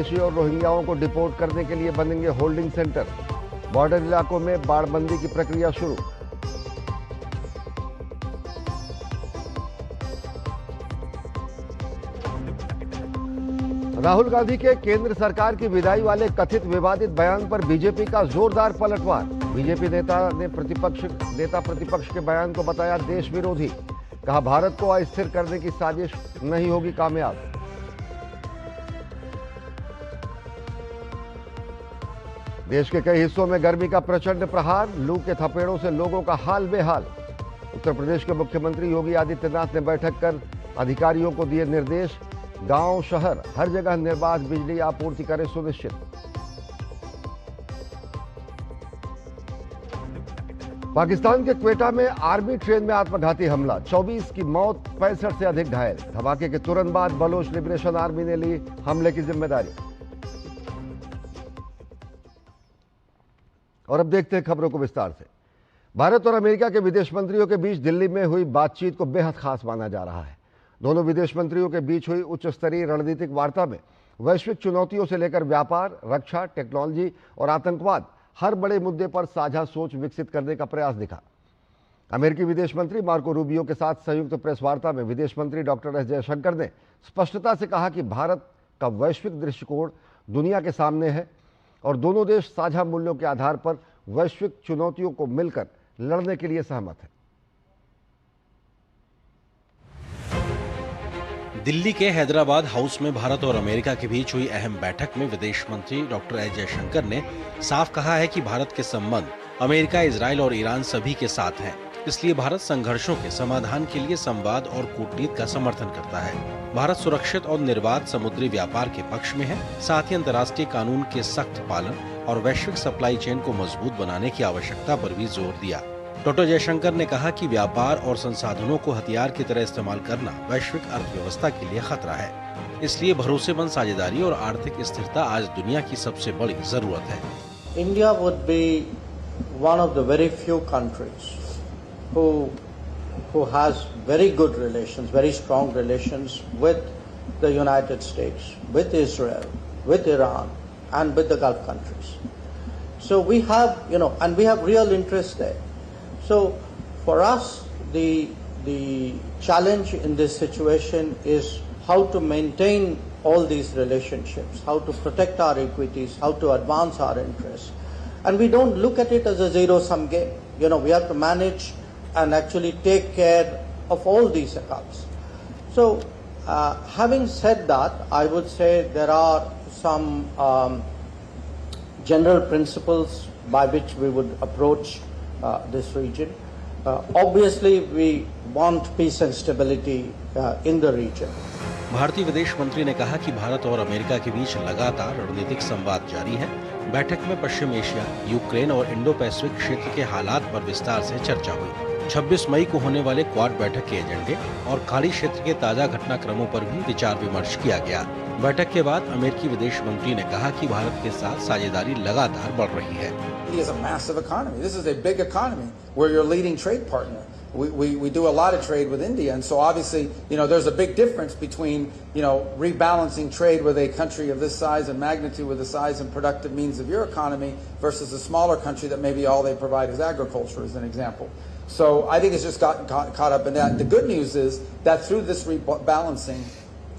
और रोहिंग्याओं को डिपोर्ट करने के लिए बनेंगे होल्डिंग सेंटर। बॉर्डर इलाकों में बाड़बंदी की प्रक्रिया शुरू। राहुल गांधी के केंद्र सरकार की विदाई वाले कथित विवादित बयान पर बीजेपी का जोरदार पलटवार। बीजेपी नेता प्रतिपक्ष के बयान को बताया देश विरोधी। कहा भारत को अस्थिर करने की साजिश नहीं होगी कामयाब। देश के कई हिस्सों में गर्मी का प्रचंड प्रहार। लू के थपेड़ों से लोगों का हाल बेहाल। उत्तर प्रदेश के मुख्यमंत्री योगी आदित्यनाथ ने बैठक कर अधिकारियों को दिए निर्देश। गांव शहर हर जगह निर्बाध बिजली आपूर्ति करें सुनिश्चित। पाकिस्तान के क्वेटा में आर्मी ट्रेन में आत्मघाती हमला। 24 की मौत, 65 से अधिक घायल। धमाके के तुरंत बाद बलोच लिबरेशन आर्मी ने ली हमले की जिम्मेदारी। और अब देखते हैं खबरों को विस्तार से। भारत और अमेरिका के विदेश मंत्रियों के बीच दिल्ली में हुई बातचीत को बेहद खास माना जा रहा है। दोनों विदेश मंत्रियों के बीच हुई उच्च स्तरीय रणनीतिक वार्ता में वैश्विक चुनौतियों से लेकर व्यापार, रक्षा, टेक्नोलॉजी और आतंकवाद हर बड़े मुद्दे पर साझा सोच विकसित करने का प्रयास दिखा। अमेरिकी विदेश मंत्री मार्को रूबियो के साथ संयुक्त प्रेस वार्ता में विदेश मंत्री डॉक्टर एस जयशंकर ने स्पष्टता से कहा कि भारत का वैश्विक दृष्टिकोण दुनिया के सामने है और दोनों देश साझा मूल्यों के आधार पर वैश्विक चुनौतियों को मिलकर लड़ने के लिए सहमत हैं। दिल्ली के हैदराबाद हाउस में भारत और अमेरिका के बीच हुई अहम बैठक में विदेश मंत्री डॉक्टर एस जयशंकर ने साफ कहा है कि भारत के संबंध अमेरिका, इजराइल और ईरान सभी के साथ हैं। इसलिए भारत संघर्षों के समाधान के लिए संवाद और कूटनीति का समर्थन करता है। भारत सुरक्षित और निर्बाध समुद्री व्यापार के पक्ष में है। साथ ही अंतर्राष्ट्रीय कानून के सख्त पालन और वैश्विक सप्लाई चेन को मजबूत बनाने की आवश्यकता पर भी जोर दिया। डॉक्टर जयशंकर ने कहा कि व्यापार और संसाधनों को हथियार की तरह इस्तेमाल करना वैश्विक अर्थव्यवस्था के लिए खतरा है। इसलिए भरोसेमंद साझेदारी और आर्थिक स्थिरता आज दुनिया की सबसे बड़ी जरूरत है। India would be one of the very few countries who has very good relations, very strong relations with the United States, with Israel, with Iran, and with the Gulf countries. So we have, and we have real interest there. So for us, the challenge in this situation is how to maintain all these relationships, how to protect our equities, how to advance our interests. And we don't look at it as a zero-sum game. We have to manage and actually take care of all these accounts. So having said that, I would say there are some general principles by which we would approach this region. Obviously, we want peace and stability in the region. भारतीय विदेश मंत्री ने कहा कि भारत और America के बीच लगातार रणनीतिक संवाद जारी है। बैठक में पश्चिम एशिया, यूक्रेन और इंडो पैसिफिक क्षेत्र के हालात पर विस्तार से चर्चा हुई। 26 मई को होने वाले क्वाड बैठक के एजेंडे और खाड़ी क्षेत्र के ताजा घटनाक्रमों पर भी विचार विमर्श किया गया। बैठक के बाद अमेरिकी विदेश मंत्री ने कहा कि भारत के साथ साझेदारी लगातार बढ़ रही है। India is a massive economy. This is a big economy. We're your leading trade partner. We do a lot of trade with India, and so obviously, there's a big difference between, rebalancing trade with a country of this size and magnitude, with the size and productive means of your economy, versus a smaller country that maybe all they provide is agriculture, as an example. So I think it's just gotten caught up in that. The good news is that through this rebalancing,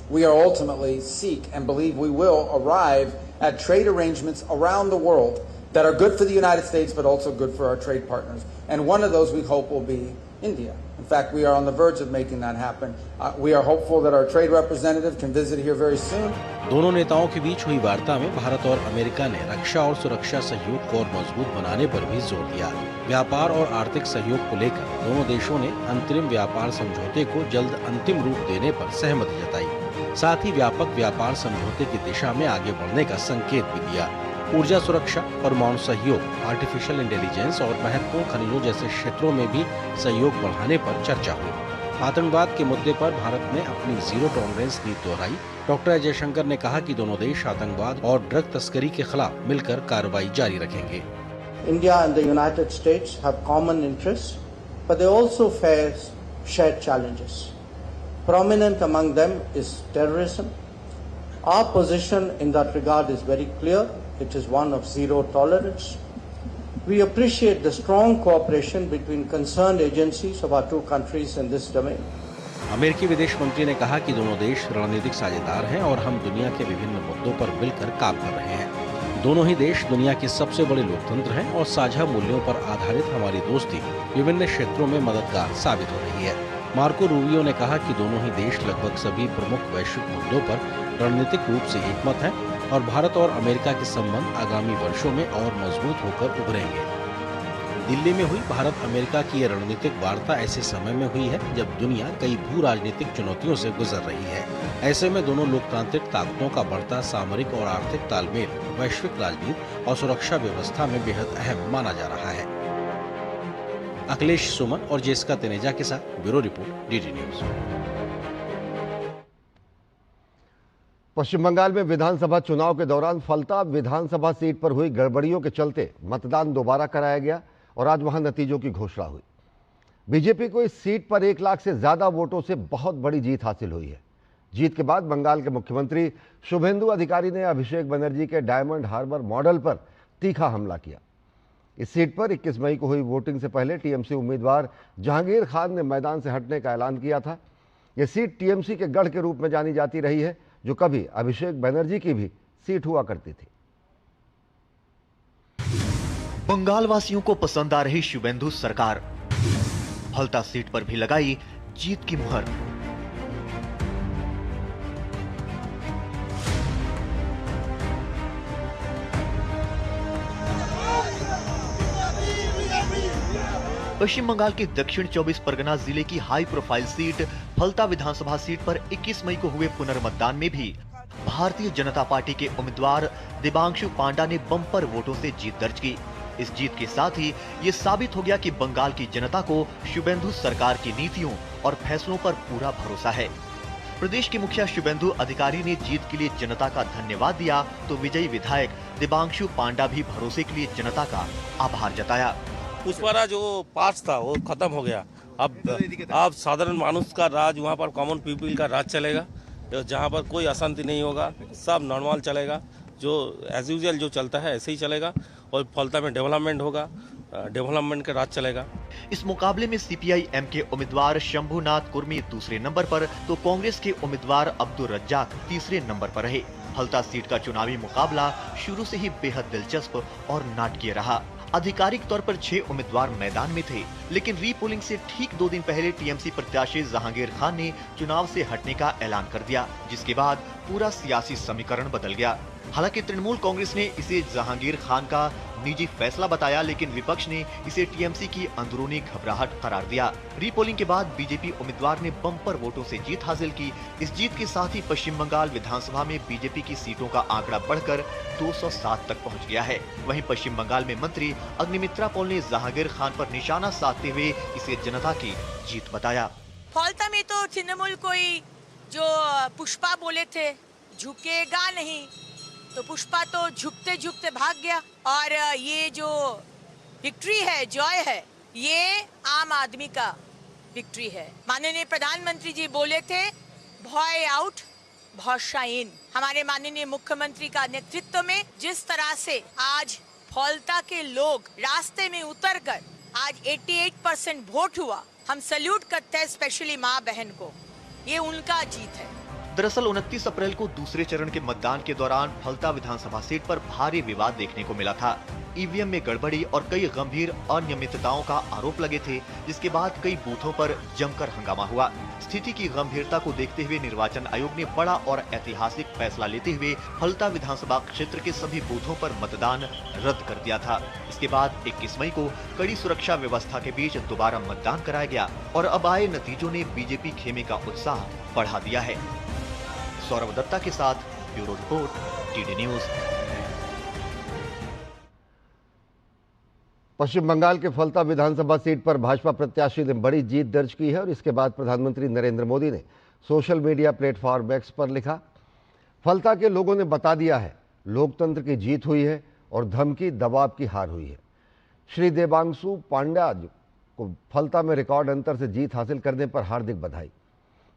we are ultimately seek and believe we will arrive at trade arrangements around the world that are good for the United States, but also good for our trade partners. And one of those we hope will be India. In fact, we are on the verge of making that happen. We are hopeful that our trade representative can visit here very soon. दोनों नेताओं के बीच हुई वार्ता में भारत और America ने रक्षा और सुरक्षा सहयोग को और मजबूत बनाने पर भी जोर दिया। व्यापार और आर्थिक सहयोग को लेकर दोनों देशों ने अंतरिम व्यापार समझौते को जल्द अंतिम रूप देने पर सहमति जताई। साथ ही व्यापक व्यापार समझौते की दिशा में आगे बढ़ने का संकेत भी दिया। ऊर्जा सुरक्षा, परमाणु सहयोग, आर्टिफिशियल इंटेलिजेंस और महत्वपूर्ण खनिजों जैसे क्षेत्रों में भी सहयोग बढ़ाने पर चर्चा हुई। आतंकवाद के मुद्दे पर भारत ने अपनी जीरो टॉलरेंस नीति दोहराई। डॉक्टर जयशंकर ने कहा कि दोनों देश आतंकवाद और ड्रग तस्करी के खिलाफ मिलकर कार्रवाई जारी रखेंगे। India and the United States have common interests, but they also face shared challenges. Prominent among them is terrorism, Our position in that regard is very clear. It is one of zero tolerance. We appreciate the strong cooperation between concerned agencies of our two countries in this domain. अमेरिकी विदेश मंत्री ने कहा कि दोनों देश रणनीतिक साझेदार हैं और हम दुनिया के विभिन्न मुद्दों पर मिलकर काम कर रहे हैं। दोनों ही देश दुनिया के सबसे बड़े लोकतंत्र हैं और साझा मूल्यों पर आधारित हमारी दोस्ती विभिन्न क्षेत्रों में मददगार साबित हो रही है। मार्को रूबियो ने कहा कि दोनों ही देश लगभग सभी प्रमुख वैश्विक मुद्दों पर रणनीतिक रूप से एकमत हैं और भारत और अमेरिका के संबंध आगामी वर्षों में और मजबूत होकर उभरेंगे। दिल्ली में हुई भारत अमेरिका की ये रणनीतिक वार्ता ऐसे समय में हुई है जब दुनिया कई भू राजनीतिक चुनौतियों से गुजर रही है। ऐसे में दोनों लोकतांत्रिक ताकतों का बढ़ता सामरिक और आर्थिक तालमेल वैश्विक राजनीति और सुरक्षा व्यवस्था में बेहद अहम माना जा रहा है। अखिलेश सुमन और जेसिका तनेजा के साथ ब्यूरो रिपोर्ट, डीडी न्यूज। पश्चिम बंगाल में विधानसभा चुनाव के दौरान फलता विधानसभा सीट पर हुई गड़बड़ियों के चलते मतदान दोबारा कराया गया और आज वहां नतीजों की घोषणा हुई। बीजेपी को इस सीट पर 1 लाख से ज्यादा वोटों से बहुत बड़ी जीत हासिल हुई है। जीत के बाद बंगाल के मुख्यमंत्री शुभेंदु अधिकारी ने अभिषेक बनर्जी के डायमंड हार्बर मॉडल पर तीखा हमला किया। इस सीट पर 21 मई को हुई वोटिंग से पहले टीएमसी उम्मीदवार जहांगीर खान ने मैदान से हटने का ऐलान किया था। यह सीट टीएमसी के गढ़ के रूप में जानी जाती रही है, जो कभी अभिषेक बनर्जी की भी सीट हुआ करती थी। बंगाल वासियों को पसंद आ रही शुभेंदु सरकार, फलता सीट पर भी लगाई जीत की मुहर। पश्चिम बंगाल के दक्षिण 24 परगना जिले की हाई प्रोफाइल सीट फलता विधानसभा सीट पर 21 मई को हुए पुनर्मतदान में भी भारतीय जनता पार्टी के उम्मीदवार दिबांशु पांडा ने बम्पर वोटों से जीत दर्ज की। इस जीत के साथ ही ये साबित हो गया कि बंगाल की जनता को शुभेंदु सरकार की नीतियों और फैसलों पर पूरा भरोसा है। प्रदेश के मुखिया शुभेंदु अधिकारी ने जीत के लिए जनता का धन्यवाद दिया तो विजयी विधायक दिबांशु पांडा भी भरोसे के लिए जनता का आभार जताया। उस वाला जो पास था वो खत्म हो गया। अब साधारण मानुष का राज, वहाँ पर कॉमन पीपल का राज चलेगा, जहाँ पर कोई अशांति नहीं होगा, सब नॉर्मल चलेगा, जो एज यूजुअल जो चलता है ऐसे ही चलेगा और फलता में डेवलपमेंट होगा, डेवलपमेंट का राज चलेगा। इस मुकाबले में सीपीआई एम के उम्मीदवार शंभुनाथ कुर्मी दूसरे नंबर पर तो कांग्रेस के उम्मीदवार अब्दुल रज्जाक तीसरे नंबर पर रहे। फलता सीट का चुनावी मुकाबला शुरू से ही बेहद दिलचस्प और नाटकीय रहा। आधिकारिक तौर पर 6 उम्मीदवार मैदान में थे, लेकिन रीपोलिंग से ठीक 2 दिन पहले टीएमसी प्रत्याशी जहांगीर खान ने चुनाव से हटने का ऐलान कर दिया, जिसके बाद पूरा सियासी समीकरण बदल गया। हालांकि तृणमूल कांग्रेस ने इसे जहांगीर खान का निजी फैसला बताया, लेकिन विपक्ष ने इसे टीएमसी की अंदरूनी घबराहट करार दिया। रीपोलिंग के बाद बीजेपी उम्मीदवार ने बम्पर वोटों से जीत हासिल की। इस जीत के साथ ही पश्चिम बंगाल विधानसभा में बीजेपी की सीटों का आंकड़ा बढ़कर 207 तक पहुंच गया है। वहीं पश्चिम बंगाल में मंत्री अग्निमित्रा पॉल ने जहांगीर खान पर निशाना साधते हुए इसे जनता की जीत बताया। फलता में तो तृणमूल कोई जो पुष्पा बोले थे झुकेगा नहीं, तो पुष्पा तो झुकते झुकते भाग गया। और ये जो विक्ट्री है, जॉय है, ये आम आदमी का विक्ट्री है। माननीय प्रधानमंत्री जी बोले थे भय आउट भरोसा इन। हमारे माननीय मुख्यमंत्री का नेतृत्व में जिस तरह से आज फलता के लोग रास्ते में उतरकर आज 88% वोट हुआ, हम सैल्यूट करते हैं स्पेशली माँ बहन को। ये उनका जीत है। दरअसल 29 अप्रैल को दूसरे चरण के मतदान के दौरान फलता विधानसभा सीट पर भारी विवाद देखने को मिला था। ईवीएम में गड़बड़ी और कई गंभीर अनियमितताओं का आरोप लगे थे, जिसके बाद कई बूथों पर जमकर हंगामा हुआ। स्थिति की गंभीरता को देखते हुए निर्वाचन आयोग ने बड़ा और ऐतिहासिक फैसला लेते हुए फलता विधानसभा क्षेत्र के सभी बूथों पर मतदान रद्द कर दिया था। इसके बाद 21 मई को कड़ी सुरक्षा व्यवस्था के बीच दोबारा मतदान कराया गया और अब आए नतीजों ने बीजेपी खेमे का उत्साह बढ़ा दिया है। सौरभ दत्ता के साथ ब्यूरो रिपोर्ट, टीडी न्यूज। पश्चिम बंगाल के फलता विधानसभा सीट पर भाजपा प्रत्याशी ने बड़ी जीत दर्ज की है और इसके बाद प्रधानमंत्री नरेंद्र मोदी ने सोशल मीडिया प्लेटफॉर्म एक्स पर लिखा, फलता के लोगों ने बता दिया है लोकतंत्र की जीत हुई है और धमकी दबाव की हार हुई है। श्री देबांशु पांडा को फलता में रिकॉर्ड अंतर से जीत हासिल करने पर हार्दिक बधाई।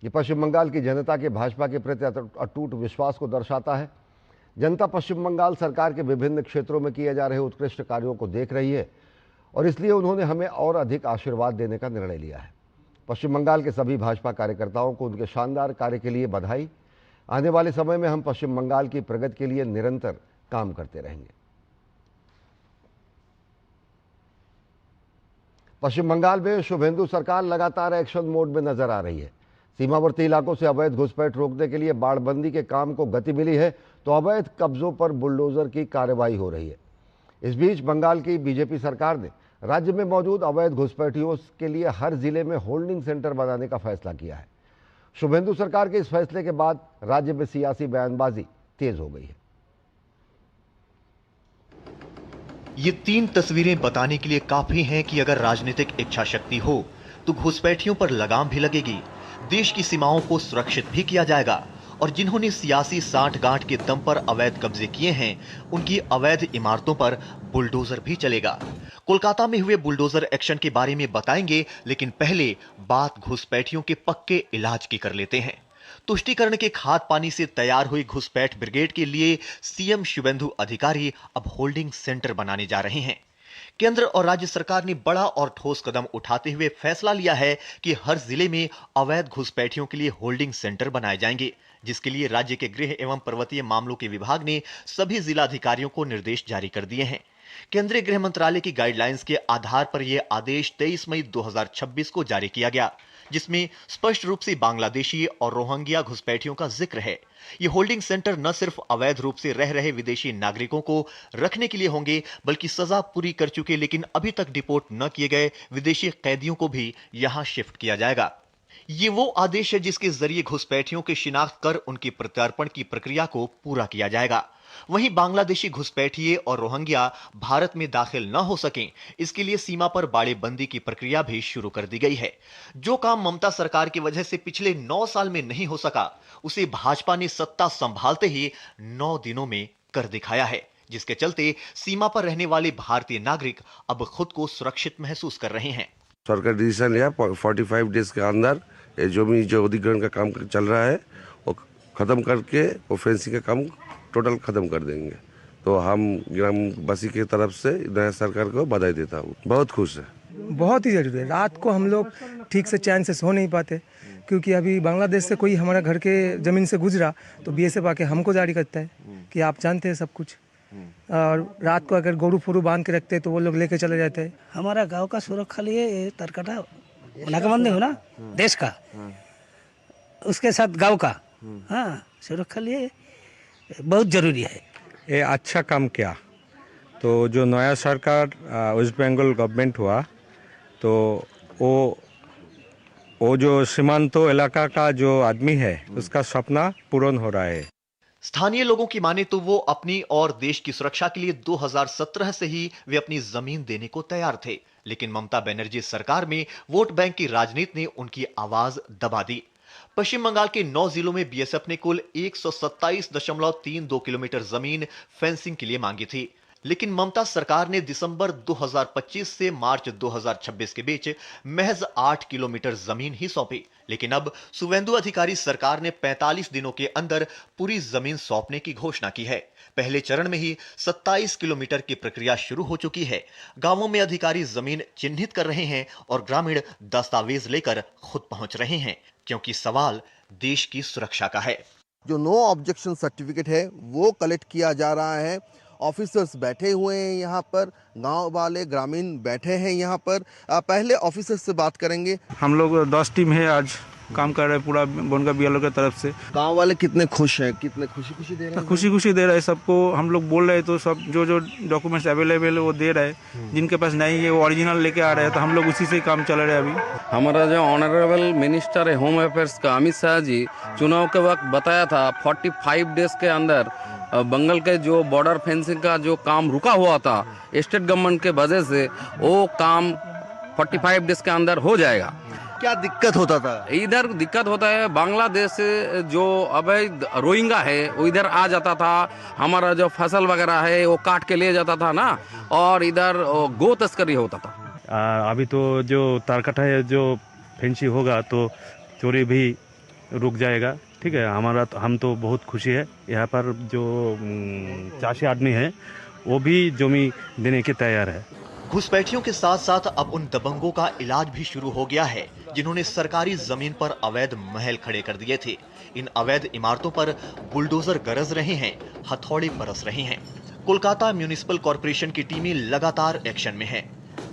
ये पश्चिम बंगाल की जनता के भाजपा के प्रति अटूट विश्वास को दर्शाता है। जनता पश्चिम बंगाल सरकार के विभिन्न क्षेत्रों में किए जा रहे उत्कृष्ट कार्यों को देख रही है और इसलिए उन्होंने हमें और अधिक आशीर्वाद देने का निर्णय लिया है। पश्चिम बंगाल के सभी भाजपा कार्यकर्ताओं को उनके शानदार कार्य के लिए बधाई। आने वाले समय में हम पश्चिम बंगाल की प्रगति के लिए निरंतर काम करते रहेंगे। पश्चिम बंगाल में शुभेंदु सरकार लगातार एक्शन मोड में नजर आ रही है। सीमावर्ती इलाकों से अवैध घुसपैठ रोकने के लिए बाड़बंदी के काम को गति मिली है तो अवैध कब्जों पर बुलडोजर की कार्रवाई हो रही है। इस बीच बंगाल की बीजेपी सरकार ने राज्य में मौजूद अवैध घुसपैठियों के लिए हर जिले में होल्डिंग सेंटर बनाने का फैसला किया है। शुभेंदु सरकार के इस फैसले के बाद राज्य में सियासी बयानबाजी तेज हो गई है। ये 3 तस्वीरें बताने के लिए काफी हैं कि अगर राजनीतिक इच्छा शक्ति हो तो घुसपैठियों पर लगाम भी लगेगी, देश की सीमाओं को सुरक्षित भी किया जाएगा और जिन्होंने सियासी साठगांठ के दम पर अवैध कब्जे किए हैं उनकी अवैध इमारतों पर बुलडोजर भी चलेगा। कोलकाता में हुए बुलडोजर एक्शन के बारे में बताएंगे, लेकिन पहले बात घुसपैठियों के पक्के इलाज की कर लेते हैं। तुष्टीकरण के खाद पानी से तैयार हुई घुसपैठ ब्रिगेड के लिए सीएम शुभेंदु अधिकारी अब होल्डिंग सेंटर बनाने जा रहे हैं। केंद्र और राज्य सरकार ने बड़ा और ठोस कदम उठाते हुए फैसला लिया है कि हर जिले में अवैध घुसपैठियों के लिए होल्डिंग सेंटर बनाए जाएंगे, जिसके लिए राज्य के गृह एवं पर्वतीय मामलों के विभाग ने सभी जिलाधिकारियों को निर्देश जारी कर दिए हैं। केंद्रीय गृह मंत्रालय की गाइडलाइंस के आधार पर यह आदेश 23 मई 2026 को जारी किया गया, जिसमें स्पष्ट रूप से बांग्लादेशी और रोहिंग्या घुसपैठियों का जिक्र है। ये होल्डिंग सेंटर न सिर्फ अवैध रूप से रह रहे विदेशी नागरिकों को रखने के लिए होंगे, बल्कि सजा पूरी कर चुके लेकिन अभी तक डिपोर्ट न किए गए विदेशी कैदियों को भी यहां शिफ्ट किया जाएगा। ये वो आदेश है जिसके जरिए घुसपैठियों की शिनाख्त कर उनकी प्रत्यार्पण की प्रक्रिया को पूरा किया जाएगा। वहीं बांग्लादेशी घुसपैठिए और रोहिंग्या भारत में दाखिल न हो सकें, इसके लिए सीमा पर बाड़ेबंदी की प्रक्रिया भी शुरू कर दी गई है। जो काम ममता सरकार की वजह से पिछले 9 साल में नहीं हो सका, उसे भाजपा ने सत्ता संभालते ही 9 दिनों में कर दिखाया है, जिसके चलते सीमा पर रहने वाले भारतीय नागरिक अब खुद को सुरक्षित महसूस कर रहे हैं। सरकार डिसीजन लिया 45 डेज के अंदर जो अधिग्रहण का काम चल रहा है वो खत्म करके वो फेंसिंग का काम टोटल खत्म कर देंगे। तो हम ग्रामवासी की तरफ से नया सरकार को बधाई देता हूँ। बहुत खुश है। बहुत ही जरूरी है। रात को हम लोग ठीक से चैन से सो नहीं पाते, क्योंकि अभी बांग्लादेश से कोई हमारा घर के जमीन से गुजरा तो बीएसएफ आके हमको जारी करता है कि आप जानते हैं सब कुछ, और रात को अगर गोरू फोरू बांध के रखते हैं तो वो लोग लेके चले जाते हैं। हमारा गांव का सुरक्षा लिए तरकटा नाकाबंदी हो ना देश का, उसके साथ गांव का सुरक्षा लिए बहुत जरूरी है। ये अच्छा काम किया। तो जो नया सरकार वेस्ट बंगाल गवर्नमेंट हुआ तो वो जो सीमांतो इलाका का जो आदमी है उसका सपना पूर्ण हो रहा है। स्थानीय लोगों की माने तो वो अपनी और देश की सुरक्षा के लिए 2017 से ही वे अपनी जमीन देने को तैयार थे, लेकिन ममता बनर्जी सरकार में वोट बैंक की राजनीति ने उनकी आवाज दबा दी। पश्चिम बंगाल के 9 जिलों में बीएसएफ ने कुल 127.32 किलोमीटर जमीन फेंसिंग के लिए मांगी थी, लेकिन ममता सरकार ने दिसंबर 2025 से मार्च 2026 के बीच महज 8 किलोमीटर जमीन ही सौंपी। लेकिन अब शुभेंदु अधिकारी सरकार ने 45 दिनों के अंदर पूरी जमीन सौंपने की घोषणा की है। पहले चरण में ही 27 किलोमीटर की प्रक्रिया शुरू हो चुकी है। गांवों में अधिकारी जमीन चिन्हित कर रहे हैं और ग्रामीण दस्तावेज लेकर खुद पहुंच रहे हैं, क्योंकि सवाल देश की सुरक्षा का है। जो नो ऑब्जेक्शन सर्टिफिकेट है वो कलेक्ट किया जा रहा है। ऑफिसर्स बैठे हुए हैं यहाँ पर, गांव वाले ग्रामीण बैठे हैं यहाँ पर। पहले ऑफिसर्स से बात करेंगे। हम लोग 10 टीम है आज काम कर रहे हैं पूरा बोनगा बीएलओ की तरफ से। गांव वाले कितने खुश हैं, कितने खुशी दे रहे हैं? खुशी दे रहे हैं सबको। हम लोग बोल रहे हैं तो सब जो डॉक्यूमेंट्स अवेलेबल है वो दे रहे हैं, जिनके पास नहीं है वो ओरिजिनल लेके आ रहे हैं, तो हम लोग उसी से काम चल रहे हैं अभी। हमारा जो ऑनरेबल मिनिस्टर है होम अफेयर्स का अमित शाह जी चुनाव के वक्त बताया था 45 डेज के अंदर बंगाल के जो बॉर्डर फेंसिंग का जो काम रुका हुआ था स्टेट गवर्नमेंट के वजह से वो काम 45 डेज के अंदर हो जाएगा। क्या दिक्कत होता था? इधर दिक्कत होता है, बांग्लादेश से जो अवैध रोहिंग्या है वो इधर आ जाता था, हमारा जो फसल वगैरह है वो काट के ले जाता था ना, और इधर गो तस्करी होता था। अभी तो जो तारकटा है जो फेंसी होगा तो चोरी भी रुक जाएगा। ठीक है, हम तो बहुत खुशी है। यहाँ पर जो चाषी आदमी है वो भी जमी देने के तैयार है। घुसपैठियों के साथ साथ अब उन दबंगों का इलाज भी शुरू हो गया है जिन्होंने सरकारी जमीन पर अवैध महल खड़े कर दिए थे। इन अवैध इमारतों पर बुलडोजर गरज रहे हैं, हथौड़े बरस रहे हैं। कोलकाता म्युनिसिपल कॉर्पोरेशन की टीमें लगातार एक्शन में हैं।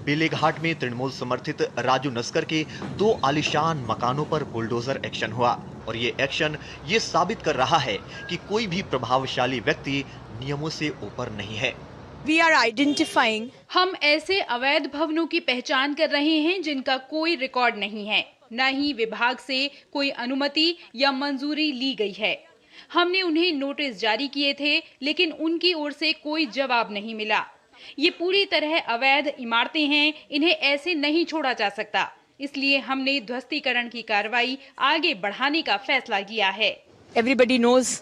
बेलेघाट में तृणमूल समर्थित राजू नस्कर के 2 आलीशान मकानों पर बुलडोजर एक्शन हुआ और ये एक्शन ये साबित कर रहा है कि कोई भी प्रभावशाली व्यक्ति नियमों से ऊपर नहीं है। We are identifying. हम ऐसे अवैध भवनों की पहचान कर रहे हैं जिनका कोई रिकॉर्ड नहीं है, न ही विभाग से कोई अनुमति या मंजूरी ली गई है। हमने उन्हें नोटिस जारी किए थे लेकिन उनकी ओर से कोई जवाब नहीं मिला। ये पूरी तरह अवैध इमारतें हैं, इन्हें ऐसे नहीं छोड़ा जा सकता। इसलिए हमने ध्वस्तीकरण की कार्रवाई आगे बढ़ाने का फैसला किया है। Everybody knows.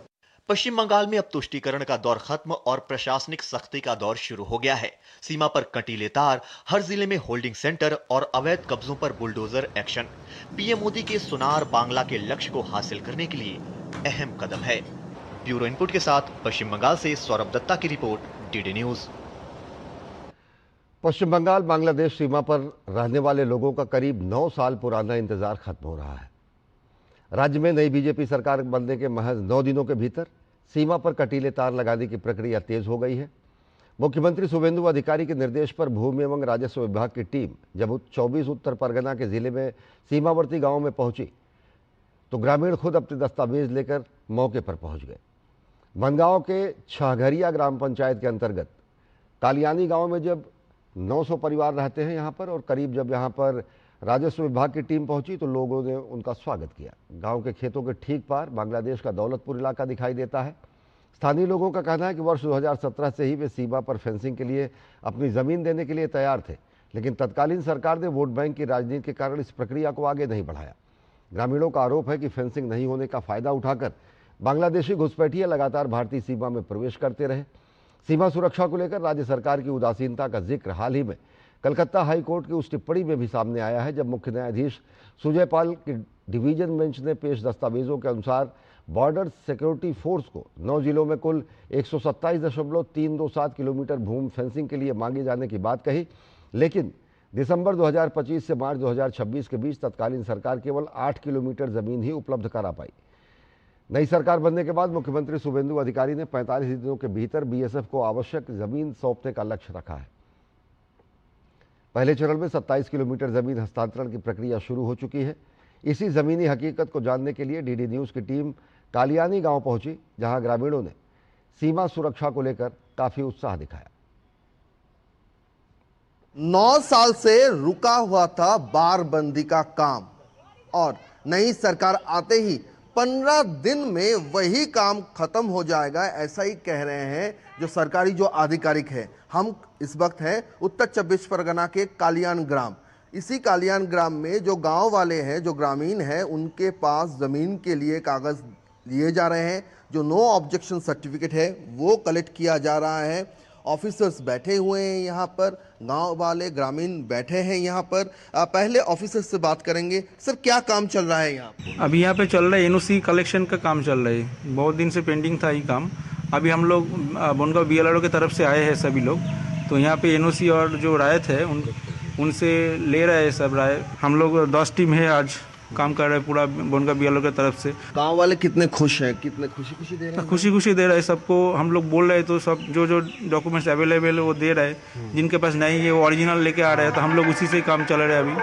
पश्चिम बंगाल में अब तुष्टीकरण का दौर खत्म और प्रशासनिक सख्ती का दौर शुरू हो गया है। सीमा पर कंटीले तार, हर जिले में होल्डिंग सेंटर और अवैध कब्जों पर बुलडोजर एक्शन पीएम मोदी के सुनार बांग्ला के लक्ष्य को हासिल करने के लिए अहम कदम है। ब्यूरो इनपुट के साथ पश्चिम बंगाल से सौरभ दत्ता की रिपोर्ट, डीडी न्यूज। पश्चिम बंगाल बांग्लादेश सीमा पर रहने वाले लोगों का करीब 9 साल पुराना इंतजार खत्म हो रहा है। राज्य में नई बीजेपी सरकार बनने के महज 9 दिनों के भीतर सीमा पर कटीले तार लगाने की प्रक्रिया तेज हो गई है। मुख्यमंत्री शुभेंदु अधिकारी के निर्देश पर भूमि एवं राजस्व विभाग की टीम जब 24 उत्तर परगना के जिले में सीमावर्ती गांवों में पहुंची तो ग्रामीण खुद अपने दस्तावेज लेकर मौके पर पहुंच गए। बनगांव के छहघरिया ग्राम पंचायत के अंतर्गत कालियानी गांव में जब 900 परिवार रहते हैं यहाँ पर, और करीब जब यहाँ पर राजस्व विभाग की टीम पहुंची तो लोगों ने उनका स्वागत किया। गांव के खेतों के ठीक पार बांग्लादेश का दौलतपुर इलाका दिखाई देता है। स्थानीय लोगों का कहना है कि वर्ष 2017 से ही वे सीमा पर फेंसिंग के लिए अपनी ज़मीन देने के लिए तैयार थे, लेकिन तत्कालीन सरकार ने वोट बैंक की राजनीति के कारण इस प्रक्रिया को आगे नहीं बढ़ाया। ग्रामीणों का आरोप है कि फेंसिंग नहीं होने का फ़ायदा उठाकर बांग्लादेशी घुसपैठिए लगातार भारतीय सीमा में प्रवेश करते रहे। सीमा सुरक्षा को लेकर राज्य सरकार की उदासीनता का जिक्र हाल ही में कलकत्ता हाई कोर्ट की उस टिप्पणी में भी सामने आया है, जब मुख्य न्यायाधीश सुजय पाल की डिवीजन बेंच ने पेश दस्तावेजों के अनुसार बॉर्डर सिक्योरिटी फोर्स को 9 जिलों में कुल 127.327 किलोमीटर भूमि फेंसिंग के लिए मांगे जाने की बात कही। लेकिन दिसंबर 2025 से मार्च 2026 के बीच तत्कालीन सरकार केवल 8 किलोमीटर ज़मीन ही उपलब्ध करा पाई। नई सरकार बनने के बाद मुख्यमंत्री शुभेंदु अधिकारी ने 45 दिनों के भीतर बीएसएफ को आवश्यक ज़मीन सौंपने का लक्ष्य रखा है। पहले चरण में 27 किलोमीटर ज़मीन हस्तांतरण की प्रक्रिया शुरू हो चुकी है। इसी ज़मीनी हकीकत को जानने के लिए डीडी न्यूज़ की टीम कालियानी गांव पहुंची, जहां ग्रामीणों ने सीमा सुरक्षा को लेकर काफ़ी उत्साह दिखाया। 9 साल से रुका हुआ था बारबंदी का काम और नई सरकार आते ही 15 दिन में वही काम खत्म हो जाएगा, ऐसा ही कह रहे हैं जो सरकारी जो आधिकारिक है। हम इस वक्त हैं उत्तर 24 परगना के कालियान ग्राम। इसी कालियान ग्राम में जो गांव वाले हैं, जो ग्रामीण हैं, उनके पास ज़मीन के लिए कागज़ लिए जा रहे हैं। जो नो ऑब्जेक्शन सर्टिफिकेट है वो कलेक्ट किया जा रहा है। ऑफिसर्स बैठे हुए हैं यहाँ पर, गांव वाले ग्रामीण बैठे हैं यहाँ पर। पहले ऑफिसर्स से बात करेंगे। सर, क्या काम चल रहा है यहाँ पर? अभी यहाँ पे चल रहा है एनओसी कलेक्शन का काम चल रहा है। बहुत दिन से पेंडिंग था ये काम। अभी हम लोग बनगांव बीएलआरओ की तरफ से आए हैं सभी लोग, तो यहाँ पे एनओसी और जो रायत है उनसे ले रहे हैं सब राय। हम लोग 10 टीम है आज काम कर रहे हैं पूरा बनगांव बीएलआरओ की तरफ से। गांव वाले कितने खुश हैं, कितने खुशी दे रहे हैं? खुशी दे रहे हैं सबको। हम लोग बोल रहे हैं तो सब जो डॉक्यूमेंट्स अवेलेबल है वो दे रहे हैं। जिनके पास नहीं है वो ओरिजिनल लेके आ रहे हैं, तो हम लोग उसी से काम चल रहे हैं अभी।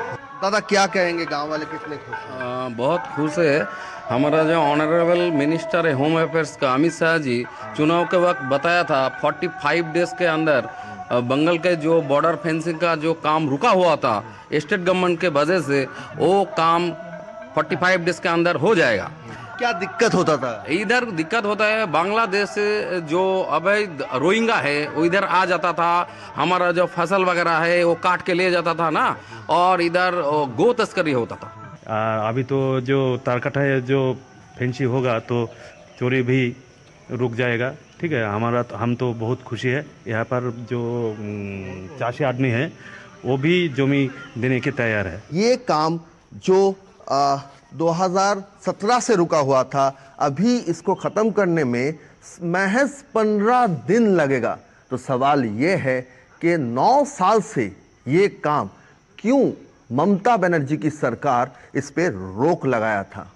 दादा, क्या कहेंगे, गांव वाले कितने खुश हैं? बहुत खुश है। हमारा जो ऑनरेबल मिनिस्टर है होम अफेयर्स का अमित शाह जी चुनाव के वक्त बताया था 45 डेज के अंदर बंगाल के जो बॉर्डर फेंसिंग का जो काम रुका हुआ था स्टेट गवर्नमेंट के वजह से, वो काम 45 डेज के अंदर हो जाएगा। क्या दिक्कत होता था? इधर दिक्कत होता है, बांग्लादेश से जो अवैध रोहिंगा है वो इधर आ जाता था। हमारा जो फसल वगैरह है वो काट के ले जाता था ना, और इधर गो तस्करी होता था। अभी तो जो तारकटा है जो फेंसी होगा तो चोरी भी रुक जाएगा। ठीक है, हम तो बहुत खुशी है। यहाँ पर जो चाषी आदमी है वो भी जमी देने के तैयार है। ये काम जो 2017 से रुका हुआ था, अभी इसको खत्म करने में महज 15 दिन लगेगा। तो सवाल ये है कि 9 साल से ये काम क्यों ममता बनर्जी की सरकार इस पे रोक लगाया था।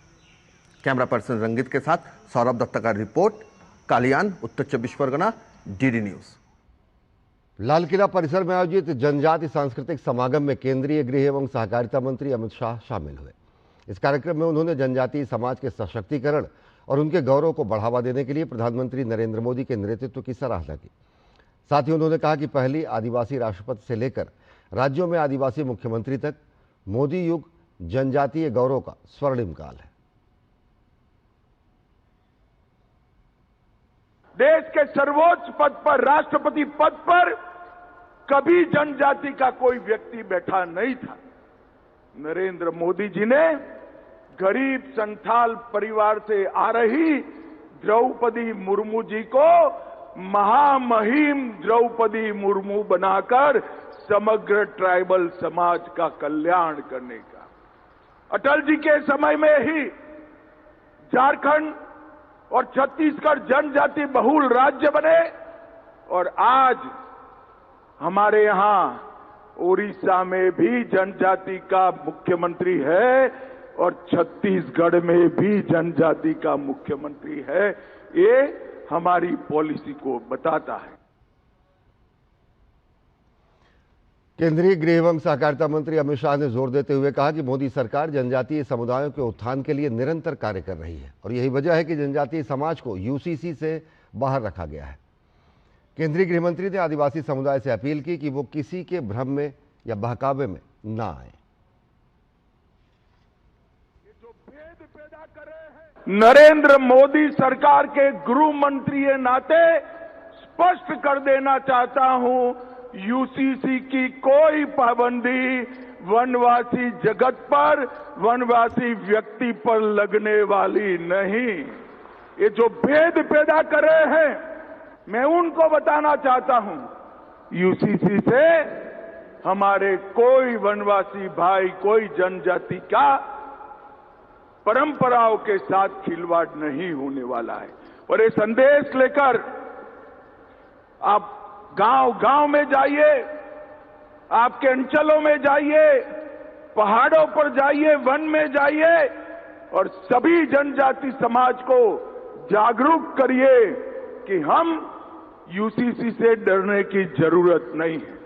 कैमरा पर्सन रंगित के साथ सौरभ दत्ता का रिपोर्ट, कालियान, उत्तर 24 परगना, डीडी न्यूज। लाल किला परिसर में आयोजित जनजाति सांस्कृतिक समागम में केंद्रीय गृह एवं सहकारिता मंत्री अमित शाह शामिल हुए। इस कार्यक्रम में उन्होंने जनजातीय समाज के सशक्तिकरण और उनके गौरव को बढ़ावा देने के लिए प्रधानमंत्री नरेंद्र मोदी के नेतृत्व की सराहना की। साथ ही उन्होंने कहा कि पहली आदिवासी राष्ट्रपति से लेकर राज्यों में आदिवासी मुख्यमंत्री तक मोदी युग जनजातीय गौरव का स्वर्णिम काल है। देश के सर्वोच्च पद पर, राष्ट्रपति पद पर कभी जनजाति का कोई व्यक्ति बैठा नहीं था। नरेंद्र मोदी जी ने गरीब संथाल परिवार से आ रही द्रौपदी मुर्मू जी को महामहिम द्रौपदी मुर्मू बनाकर समग्र ट्राइबल समाज का कल्याण करने का। अटल जी के समय में ही झारखंड और छत्तीसगढ़ जनजाति बहुल राज्य बने और आज हमारे यहां उड़ीसा में भी जनजाति का मुख्यमंत्री है और छत्तीसगढ़ में भी जनजाति का मुख्यमंत्री है। ये हमारी पॉलिसी को बताता है। केंद्रीय गृह एवं सहकारिता मंत्री अमित शाह ने जोर देते हुए कहा कि मोदी सरकार जनजातीय समुदायों के उत्थान के लिए निरंतर कार्य कर रही है और यही वजह है कि जनजातीय समाज को यूसीसी से बाहर रखा गया है। केंद्रीय गृह मंत्री ने आदिवासी समुदाय से अपील की कि वो किसी के भ्रम में या बहकावे में ना आए। नरेंद्र मोदी सरकार के गृह मंत्री के नाते स्पष्ट कर देना चाहता हूं, यूसीसी की कोई पाबंदी वनवासी जगत पर, वनवासी व्यक्ति पर लगने वाली नहीं। ये जो भेद पैदा कर रहे हैं, मैं उनको बताना चाहता हूं, यूसीसी से हमारे कोई वनवासी भाई, कोई जनजाति का परंपराओं के साथ खिलवाड़ नहीं होने वाला है। और ये संदेश लेकर आप गांव-गांव में जाइए, आपके अंचलों में जाइए, पहाड़ों पर जाइए, वन में जाइए और सभी जनजाति समाज को जागरूक करिए कि हम यूसीसी से डरने की जरूरत नहीं है।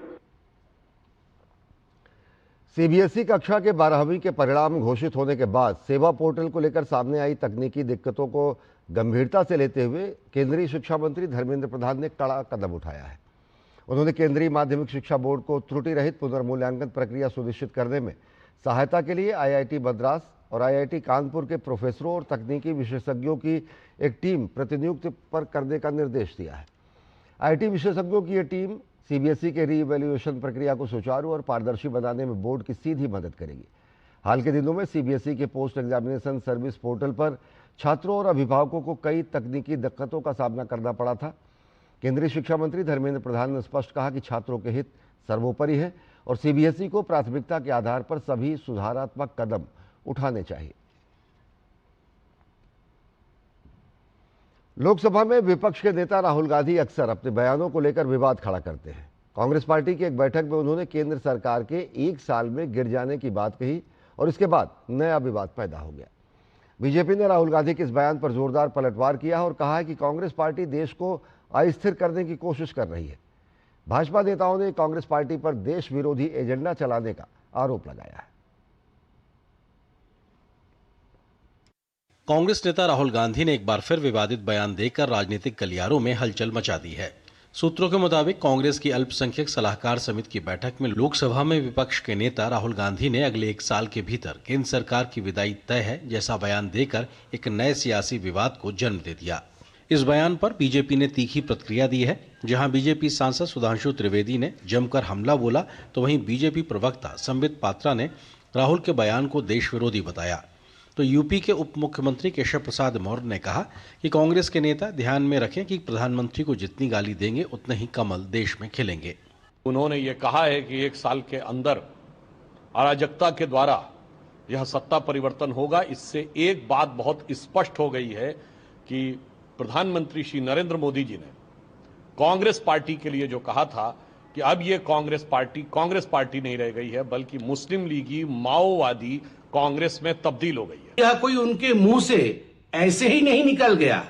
सीबीएसई कक्षा के 12वीं के परिणाम घोषित होने के बाद सेवा पोर्टल को लेकर सामने आई तकनीकी दिक्कतों को गंभीरता से लेते हुए केंद्रीय शिक्षा मंत्री धर्मेंद्र प्रधान ने कड़ा कदम उठाया है। उन्होंने केंद्रीय माध्यमिक शिक्षा बोर्ड को त्रुटि रहित पुनर्मूल्यांकन प्रक्रिया सुनिश्चित करने में सहायता के लिए आईआईटी मद्रास और आईआईटी कानपुर के प्रोफेसरों और तकनीकी विशेषज्ञों की एक टीम प्रतिनियुक्ति पर करने का निर्देश दिया है। आईटी विशेषज्ञों की यह टीम सीबीएसई के रीइवैल्यूएशन प्रक्रिया को सुचारू और पारदर्शी बनाने में बोर्ड की सीधी मदद करेगी। हाल के दिनों में सीबीएसई के पोस्ट एग्जामिनेशन सर्विस पोर्टल पर छात्रों और अभिभावकों को कई तकनीकी दिक्कतों का सामना करना पड़ा था। केंद्रीय शिक्षा मंत्री धर्मेंद्र प्रधान ने स्पष्ट कहा कि छात्रों के हित सर्वोपरि है और सीबीएसई को प्राथमिकता के आधार पर सभी सुधारात्मक कदम उठाने चाहिए। लोकसभा में विपक्ष के नेता राहुल गांधी अक्सर अपने बयानों को लेकर विवाद खड़ा करते हैं। कांग्रेस पार्टी की एक बैठक में उन्होंने केंद्र सरकार के 1 साल में गिर जाने की बात कही और इसके बाद नया विवाद पैदा हो गया। बीजेपी ने राहुल गांधी के इस बयान पर जोरदार पलटवार किया और कहा है कि कांग्रेस पार्टी देश को अस्थिर करने की कोशिश कर रही है। भाजपा नेताओं ने कांग्रेस पार्टी पर देश विरोधी एजेंडा चलाने का आरोप लगाया है। कांग्रेस नेता राहुल गांधी ने एक बार फिर विवादित बयान देकर राजनीतिक गलियारों में हलचल मचा दी है। सूत्रों के मुताबिक कांग्रेस की अल्पसंख्यक सलाहकार समिति की बैठक में लोकसभा में विपक्ष के नेता राहुल गांधी ने अगले 1 साल के भीतर केंद्र सरकार की विदाई तय है जैसा बयान देकर एक नए सियासी विवाद को जन्म दे दिया। इस बयान पर बीजेपी ने तीखी प्रतिक्रिया दी है। जहां बीजेपी सांसद सुधांशु त्रिवेदी ने जमकर हमला बोला, तो वहीं बीजेपी प्रवक्ता संबित पात्रा ने राहुल के बयान को देश विरोधी बताया। तो यूपी के उप मुख्यमंत्री केशव प्रसाद मौर्य ने कहा कि कांग्रेस के नेता ध्यान में रखें कि प्रधानमंत्री को जितनी गाली देंगे उतने ही कमल देश में खिलेंगे। उन्होंने ये कहा है कि 1 साल के अंदर अराजकता के द्वारा यह सत्ता परिवर्तन होगा। इससे एक बात बहुत स्पष्ट हो गई है कि प्रधानमंत्री श्री नरेंद्र मोदी जी ने कांग्रेस पार्टी के लिए जो कहा था कि अब ये कांग्रेस पार्टी नहीं रह गई है, बल्कि मुस्लिम लीगी माओवादी कांग्रेस में तब्दील हो गई है। यह कोई उनके मुंह से ऐसे ही नहीं निकल गया।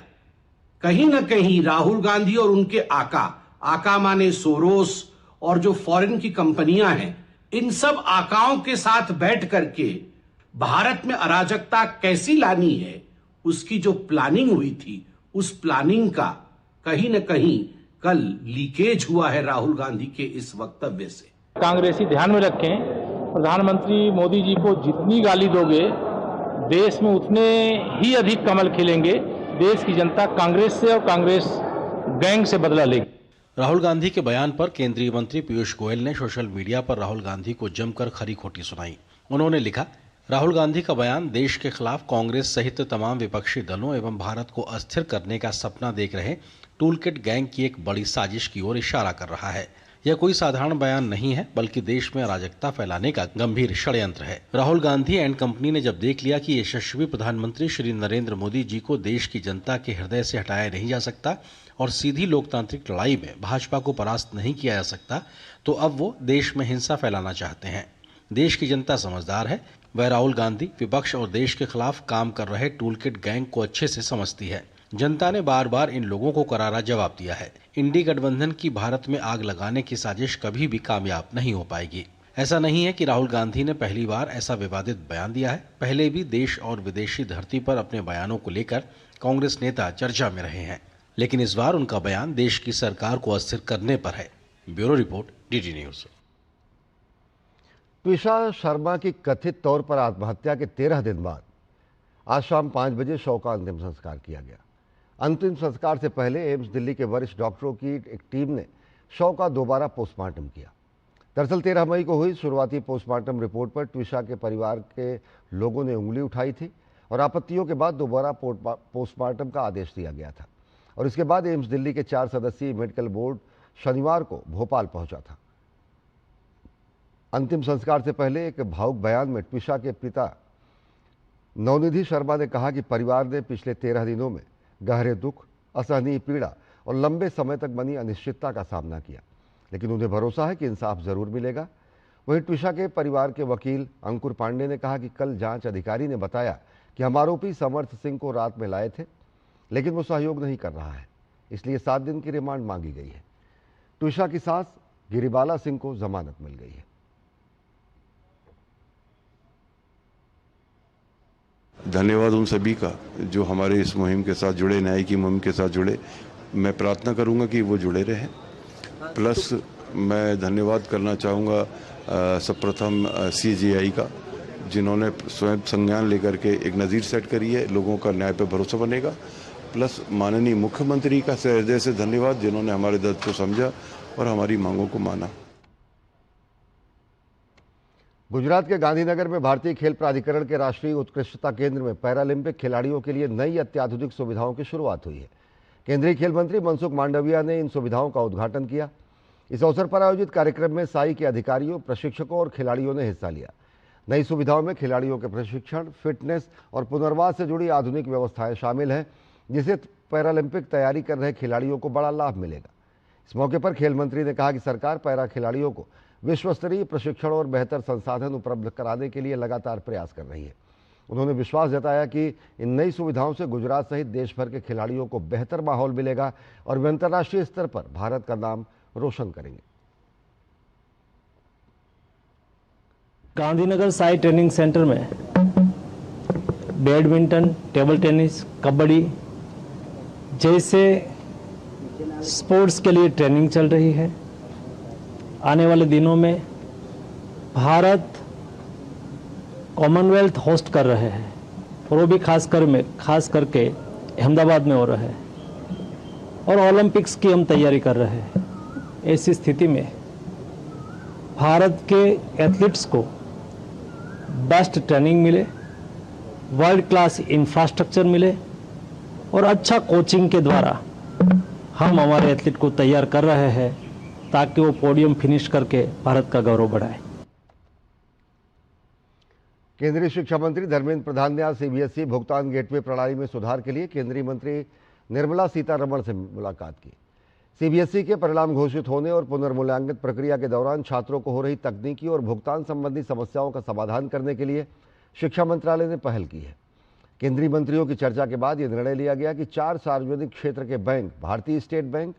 कहीं ना कहीं राहुल गांधी और उनके आका माने सोरोस और जो फॉरेन की कंपनियां हैं, इन सब आकाओं के साथ बैठ करके भारत में अराजकता कैसी लानी है, उसकी जो प्लानिंग हुई थी, उस प्लानिंग का कहीं ना कहीं कल लीकेज हुआ है राहुल गांधी के इस वक्तव्य से। कांग्रेसी ध्यान में रखें, प्रधानमंत्री मोदी जी को जितनी गाली दोगे, देश में उतने ही अधिक कमल खिलेंगे। देश की जनता कांग्रेस से और कांग्रेस गैंग से बदला लेगी। राहुल गांधी के बयान पर केंद्रीय मंत्री पीयूष गोयल ने सोशल मीडिया पर राहुल गांधी को जमकर खरी खोटी सुनाई। उन्होंने लिखा, राहुल गांधी का बयान देश के खिलाफ कांग्रेस सहित तमाम विपक्षी दलों एवं भारत को अस्थिर करने का सपना देख रहे टूलकिट गैंग की एक बड़ी साजिश की ओर इशारा कर रहा है। यह कोई साधारण बयान नहीं है, बल्कि देश में अराजकता फैलाने का गंभीर षड्यंत्र है। राहुल गांधी एंड कंपनी ने जब देख लिया कि यशस्वी प्रधानमंत्री श्री नरेंद्र मोदी जी को देश की जनता के हृदय से हटाया नहीं जा सकता और सीधी लोकतांत्रिक लड़ाई में भाजपा को परास्त नहीं किया जा सकता, तो अब वो देश में हिंसा फैलाना चाहते हैं। देश की जनता समझदार है, वह राहुल गांधी विपक्ष और देश के खिलाफ काम कर रहे टूलकिट गैंग को अच्छे से समझती है। जनता ने बार बार इन लोगों को करारा जवाब दिया है। इंडी गठबंधन की भारत में आग लगाने की साजिश कभी भी कामयाब नहीं हो पाएगी। ऐसा नहीं है कि राहुल गांधी ने पहली बार ऐसा विवादित बयान दिया है। पहले भी देश और विदेशी धरती पर अपने बयानों को लेकर कांग्रेस नेता चर्चा में रहे हैं, लेकिन इस बार उनका बयान देश की सरकार को अस्थिर करने पर है। Bureau report, DD news. Twisha Sharma की कथित तौर पर आत्महत्या के 13 दिन बाद आज शाम 5 बजे शव का अंतिम संस्कार किया गया। अंतिम संस्कार से पहले एम्स दिल्ली के वरिष्ठ डॉक्टरों की एक टीम ने शव का दोबारा पोस्टमार्टम किया। दरअसल 13 मई को हुई शुरुआती पोस्टमार्टम रिपोर्ट पर ट्विशा के परिवार के लोगों ने उंगली उठाई थी और आपत्तियों के बाद दोबारा पोस्टमार्टम का आदेश दिया गया था और इसके बाद एम्स दिल्ली के 4 सदस्यीय मेडिकल बोर्ड शनिवार को भोपाल पहुंचा था। अंतिम संस्कार से पहले एक भावुक बयान में ट्विशा के पिता नवनिधि शर्मा ने कहा कि परिवार ने पिछले 13 दिनों में गहरे दुख, असहनीय पीड़ा और लंबे समय तक बनी अनिश्चितता का सामना किया, लेकिन उन्हें भरोसा है कि इंसाफ जरूर मिलेगा। वहीं ट्विशा के परिवार के वकील अंकुर पांडे ने कहा कि कल जांच अधिकारी ने बताया कि हम आरोपी समर्थ सिंह को रात में लाए थे, लेकिन वो सहयोग नहीं कर रहा है, इसलिए 7 दिन की रिमांड मांगी गई है। ट्विशा की सास गिरिबाला सिंह को जमानत मिल गई है। धन्यवाद उन सभी का जो हमारे इस मुहिम के साथ जुड़े, न्याय की मुहिम के साथ जुड़े। मैं प्रार्थना करूंगा कि वो जुड़े रहें। प्लस मैं धन्यवाद करना चाहूँगा सर्वप्रथम CJI का, जिन्होंने स्वयं संज्ञान लेकर के एक नज़ीर सेट करी है। लोगों का न्याय पर भरोसा बनेगा। प्लस माननीय मुख्यमंत्री का हृदय से धन्यवाद, जिन्होंने हमारे दर्द को समझा और हमारी मांगों को माना। गुजरात के गांधीनगर में भारतीय खेल प्राधिकरण के राष्ट्रीय उत्कृष्टता केंद्र में पैरालंपिक खिलाड़ियों के लिए नई अत्याधुनिक सुविधाओं की शुरुआत हुई है। केंद्रीय खेल मंत्री मनसुख मांडविया ने इन सुविधाओं का उद्घाटन किया। इस अवसर पर आयोजित कार्यक्रम में साई के अधिकारियों, प्रशिक्षकों और खिलाड़ियों ने हिस्सा लिया। नई सुविधाओं में खिलाड़ियों के प्रशिक्षण, फिटनेस और पुनर्वास से जुड़ी आधुनिक व्यवस्थाएं शामिल हैं, जिससे पैरालंपिक तैयारी कर रहे खिलाड़ियों को बड़ा लाभ मिलेगा। इस मौके पर खेल मंत्री ने कहा कि सरकार पैरा खिलाड़ियों को विश्व स्तरीय प्रशिक्षण और बेहतर संसाधन उपलब्ध कराने के लिए लगातार प्रयास कर रही है। उन्होंने विश्वास जताया कि इन नई सुविधाओं से गुजरात सहित देश भर के खिलाड़ियों को बेहतर माहौल मिलेगा और वे अंतर्राष्ट्रीय स्तर पर भारत का नाम रोशन करेंगे। गांधीनगर साई ट्रेनिंग सेंटर में बैडमिंटन, टेबल टेनिस, कबड्डी जैसे स्पोर्ट्स के लिए ट्रेनिंग चल रही है। आने वाले दिनों में भारत कॉमनवेल्थ होस्ट कर रहे हैं और वो भी खास करके अहमदाबाद में हो रहा है और ओलंपिक्स की हम तैयारी कर रहे हैं। ऐसी स्थिति में भारत के एथलीट्स को बेस्ट ट्रेनिंग मिले, वर्ल्ड क्लास इंफ्रास्ट्रक्चर मिले और अच्छा कोचिंग के द्वारा हम हमारे एथलीट को तैयार कर रहे हैं ताकि वो पोडियम फिनिश करके भारत का गौरव बढ़ाए। केंद्रीय शिक्षा मंत्री धर्मेंद्र प्रधान ने आज सीबीएसई भुगतान गेटवे प्रणाली में सुधार के लिए केंद्रीय मंत्री निर्मला सीतारमण से मुलाकात की। सीबीएसई के परिणाम घोषित होने और पुनर्मूल्यांकन प्रक्रिया के दौरान छात्रों को हो रही तकनीकी और भुगतान संबंधी समस्याओं का समाधान करने के लिए शिक्षा मंत्रालय ने पहल की है। केंद्रीय मंत्रियों की चर्चा के बाद यह निर्णय लिया गया कि 4 सार्वजनिक क्षेत्र के बैंक, भारतीय state bank,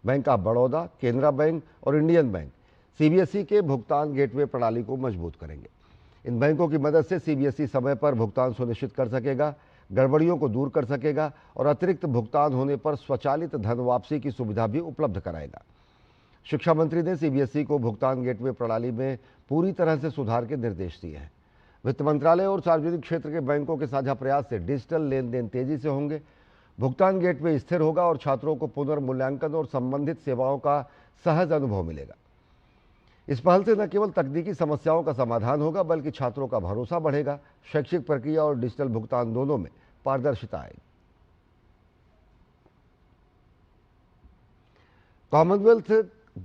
bank of Baroda, Canara bank और इंडियन बैंक सीबीएसई के भुगतान गेटवे प्रणाली को मजबूत करेंगे। इन बैंकों की मदद से सीबीएसई समय पर भुगतान सुनिश्चित कर सकेगा, गड़बड़ियों को दूर कर सकेगा और अतिरिक्त भुगतान होने पर स्वचालित धन वापसी की सुविधा भी उपलब्ध कराएगा। शिक्षा मंत्री ने सीबीएसई को भुगतान गेटवे प्रणाली में पूरी तरह से सुधार के निर्देश दिए हैं। वित्त मंत्रालय और सार्वजनिक क्षेत्र के बैंकों के साझा प्रयास से डिजिटल लेन देन तेजी से होंगे, भुगतान गेटवे स्थिर होगा और छात्रों को पुनर्मूल्यांकन और संबंधित सेवाओं का सहज अनुभव मिलेगा। इस पहल से न केवल तकनीकी समस्याओं का समाधान होगा बल्कि छात्रों का भरोसा बढ़ेगा, शैक्षिक प्रक्रिया और डिजिटल भुगतान दोनों में पारदर्शिता आएगी। कॉमनवेल्थ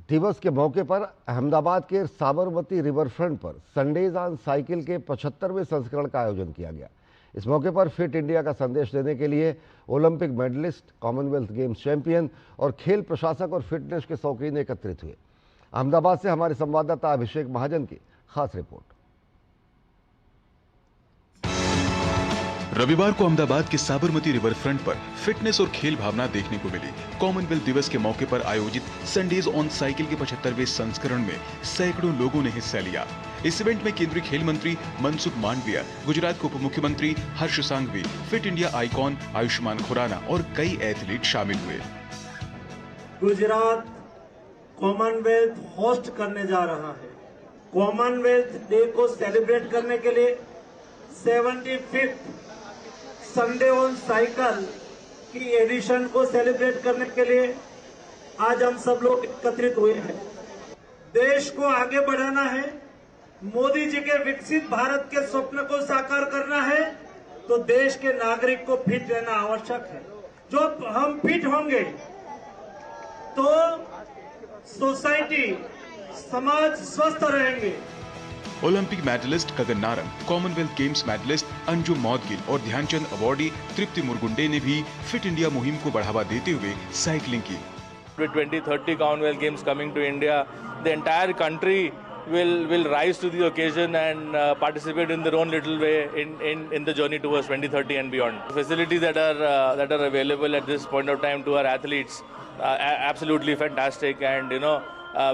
दिवस के मौके पर अहमदाबाद के साबरमती रिवर फ्रंट पर संडेज ऑन साइकिल के 75वें संस्करण का आयोजन किया गया। इस मौके पर फिट इंडिया का संदेश देने के लिए Olympic medallist, Commonwealth Games champion और खेल प्रशासक और फिटनेस के शौकीन एकत्रित हुए। अहमदाबाद से हमारे संवाददाता अभिषेक महाजन की खास रिपोर्ट। रविवार को अहमदाबाद के साबरमती रिवर फ्रंट पर फिटनेस और खेल भावना देखने को मिली। कॉमनवेल्थ दिवस के मौके पर आयोजित संडेज ऑन साइकिल के 75वें संस्करण में सैकड़ों लोगों ने हिस्सा लिया। इस इवेंट में केंद्रीय खेल मंत्री मनसुख मांडविया, गुजरात के उप मुख्यमंत्री Harsh Sanghavi, fit India icon Ayushmann Khurrana और कई एथलीट शामिल हुए। गुजरात कॉमनवेल्थ होस्ट करने जा रहा है। कॉमनवेल्थ डे को सेलिब्रेट करने के लिए 75th संडे ऑन साइकिल की एडिशन को सेलिब्रेट करने के लिए आज हम सब लोग एकत्रित हुए हैं। देश को आगे बढ़ाना है, मोदी जी के विकसित भारत के स्वप्न को साकार करना है तो देश के नागरिक को फिट रहना आवश्यक है। जो हम फिट होंगे तो सोसाइटी, समाज स्वस्थ रहेंगे। Olympic medalist Gagan Narang, Commonwealth Games medalist Anjum Moudgil और ध्यानचंद अवार्डी तृप्ति मुरगुंडे ने भी फिट इंडिया मुहिम को बढ़ावा देते हुए साइकिलिंग की। With 2030 Commonwealth Games coming to India, the entire country will rise to the occasion and participate in their own little way in the journey towards 2030 and beyond. Facilities that are available at this point of time to our athletes absolutely fantastic, and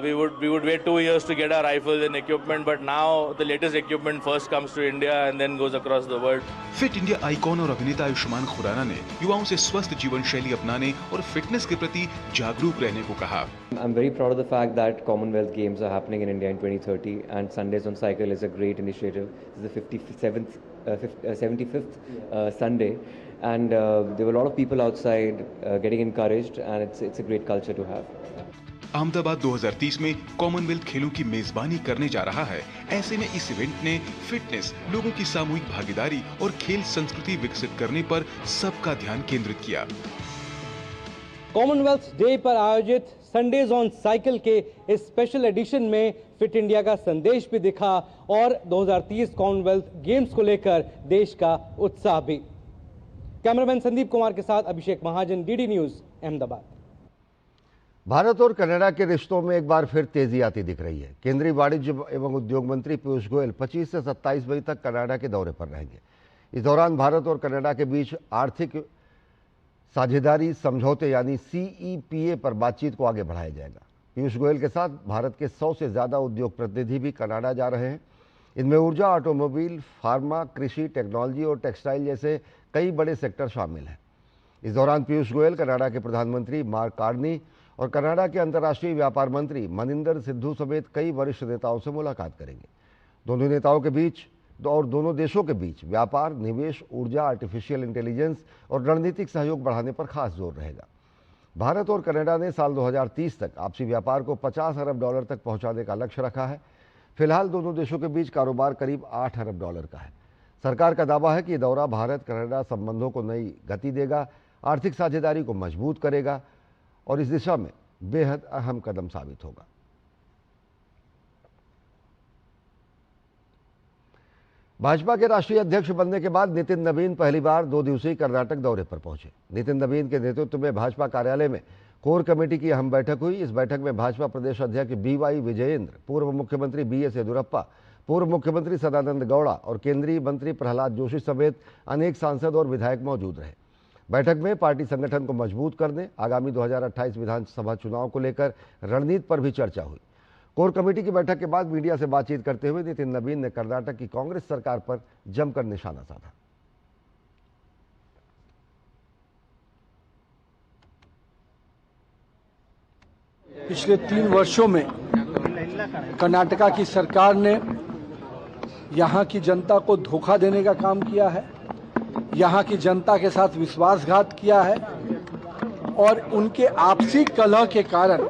we would wait 2 years to get our rifles and equipment, but now the latest equipment first comes to India and then goes across the world. Fit India icon और अभिनेता आयुष्मान खुराना ने युवाओं से स्वस्थ जीवन शैली अपनाने और फिटनेस के प्रति जागरूक रहने को कहा। I'm very proud of the fact that Commonwealth Games are happening in India in 2030 and Sundays on Cycle is a great initiative. This is the 75th Sunday and there were a lot of people outside getting encouraged and it's a great culture to have. Ahmedabad 2030 में Commonwealth खेलों की मेजबानी करने जा रहा है। ऐसे में इस इवेंट ने फिटनेस, लोगों की सामूहिक भागीदारी और खेल संस्कृति विकसित करने पर सबका ध्यान केंद्रित किया। कॉमनवेल्थ डे पर आयोजित संडेज ऑन साइकिल के इस स्पेशल एडिशन में फिट इंडिया का संदेश भी दिखा और 2030 कॉमनवेल्थ गेम्स को लेकर देश का उत्साह भी। कैमरामैन संदीप कुमार के साथ अभिषेक महाजन, डीडी न्यूज, अहमदाबाद। भारत और कनाडा के रिश्तों में एक बार फिर तेजी आती दिख रही है। केंद्रीय वाणिज्य एवं उद्योग मंत्री पीयूष गोयल 25 से 27 मई तक कनाडा के दौरे पर रहेंगे। इस दौरान भारत और कनाडा के बीच आर्थिक साझेदारी समझौते यानी CEPA पर बातचीत को आगे बढ़ाया जाएगा। पीयूष गोयल के साथ भारत के 100 से ज़्यादा उद्योग प्रतिनिधि भी कनाडा जा रहे हैं। इनमें ऊर्जा, ऑटोमोबाइल, फार्मा, कृषि, टेक्नोलॉजी और टेक्सटाइल जैसे कई बड़े सेक्टर शामिल हैं। इस दौरान पीयूष गोयल कनाडा के प्रधानमंत्री मार्क कार्नी और कनाडा के अंतर्राष्ट्रीय व्यापार मंत्री मनिंदर सिद्धू समेत कई वरिष्ठ नेताओं से मुलाकात करेंगे। दोनों नेताओं के बीच और दोनों देशों के बीच व्यापार, निवेश, ऊर्जा, आर्टिफिशियल इंटेलिजेंस और रणनीतिक सहयोग बढ़ाने पर खास जोर रहेगा। भारत और कनाडा ने साल 2030 तक आपसी व्यापार को $50 अरब तक पहुंचाने का लक्ष्य रखा है। फिलहाल दोनों देशों के बीच कारोबार करीब $8 अरब का है। सरकार का दावा है कि ये दौरा भारत कनाडा संबंधों को नई गति देगा, आर्थिक साझेदारी को मजबूत करेगा और इस दिशा में बेहद अहम कदम साबित होगा। भाजपा के राष्ट्रीय अध्यक्ष बनने के बाद नितिन नवीन पहली बार 2 दिवसीय कर्नाटक दौरे पर पहुंचे। नितिन नवीन के नेतृत्व में भाजपा कार्यालय में कोर कमेटी की अहम बैठक हुई। इस बैठक में भाजपा प्रदेश अध्यक्ष BY विजयेंद्र, पूर्व मुख्यमंत्री BS येदियुरप्पा, पूर्व मुख्यमंत्री सदानंद गौड़ा और केंद्रीय मंत्री प्रहलाद जोशी समेत अनेक सांसद और विधायक मौजूद रहे। बैठक में पार्टी संगठन को मजबूत करने, आगामी 2028 विधानसभा चुनाव को लेकर रणनीति पर भी चर्चा हुई। कोर कमेटी की बैठक के बाद मीडिया से बातचीत करते हुए नितिन नवीन ने कर्नाटक की कांग्रेस सरकार पर जमकर निशाना साधा। पिछले 3 वर्षों में कर्नाटका की सरकार ने यहाँ की जनता को धोखा देने का काम किया है, यहाँ की जनता के साथ विश्वासघात किया है और उनके आपसी कलह के कारण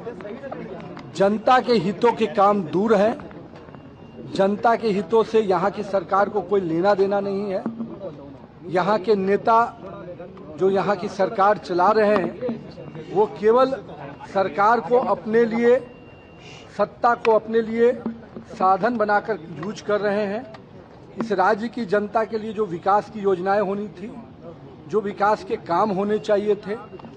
जनता के हितों के काम दूर हैं। जनता के हितों से यहाँ की सरकार को कोई लेना देना नहीं है। यहाँ के नेता जो यहाँ की सरकार चला रहे हैं वो केवल सरकार को अपने लिए, सत्ता को अपने लिए साधन बनाकर यूज कर रहे हैं। इस राज्य की जनता के लिए जो विकास की योजनाएं होनी थी, जो विकास के काम होने चाहिए थे,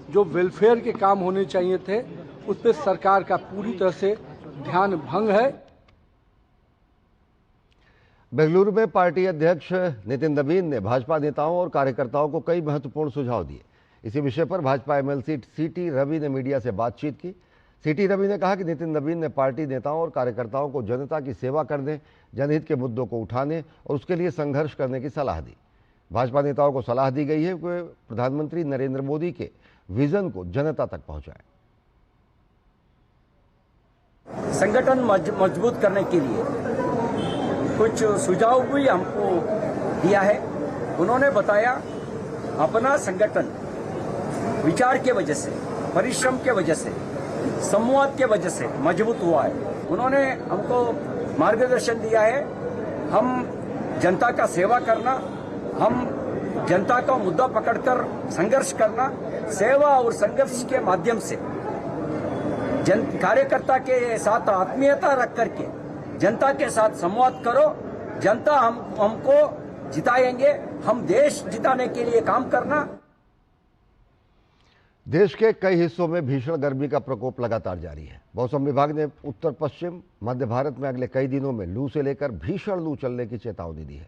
जो वेलफेयर के काम होने चाहिए थे, उस पर सरकार का पूरी तरह से ध्यान भंग है। बेंगलुरु में पार्टी अध्यक्ष नितिन नवीन ने भाजपा नेताओं और कार्यकर्ताओं को कई महत्वपूर्ण सुझाव दिए। इसी विषय पर भाजपा MLC CT रवि ने मीडिया से बातचीत की। CT रवि ने कहा कि नितिन नवीन ने पार्टी नेताओं और कार्यकर्ताओं को जनता की सेवा करने, जनहित के मुद्दों को उठाने और उसके लिए संघर्ष करने की सलाह दी। भाजपा नेताओं को सलाह दी गई है कि वे प्रधानमंत्री नरेंद्र मोदी के विजन को जनता तक पहुंचाएं। संगठन मजबूत करने के लिए कुछ सुझाव भी हमको दिया है। उन्होंने बताया अपना संगठन विचार के वजह से, परिश्रम के वजह से, संवाद के वजह से मजबूत हुआ है। उन्होंने हमको मार्गदर्शन दिया है, हम जनता का सेवा करना, हम जनता का मुद्दा पकड़कर संघर्ष करना, सेवा और संघर्ष के माध्यम से कार्यकर्ता के साथ आत्मीयता रख करके जनता के साथ संवाद करो। जनता हमको जिताएंगे, हम देश जिताने के लिए काम करना। देश के कई हिस्सों में भीषण गर्मी का प्रकोप लगातार जारी है। मौसम विभाग ने उत्तर पश्चिम मध्य भारत में अगले कई दिनों में लू से लेकर भीषण लू चलने की चेतावनी दी है।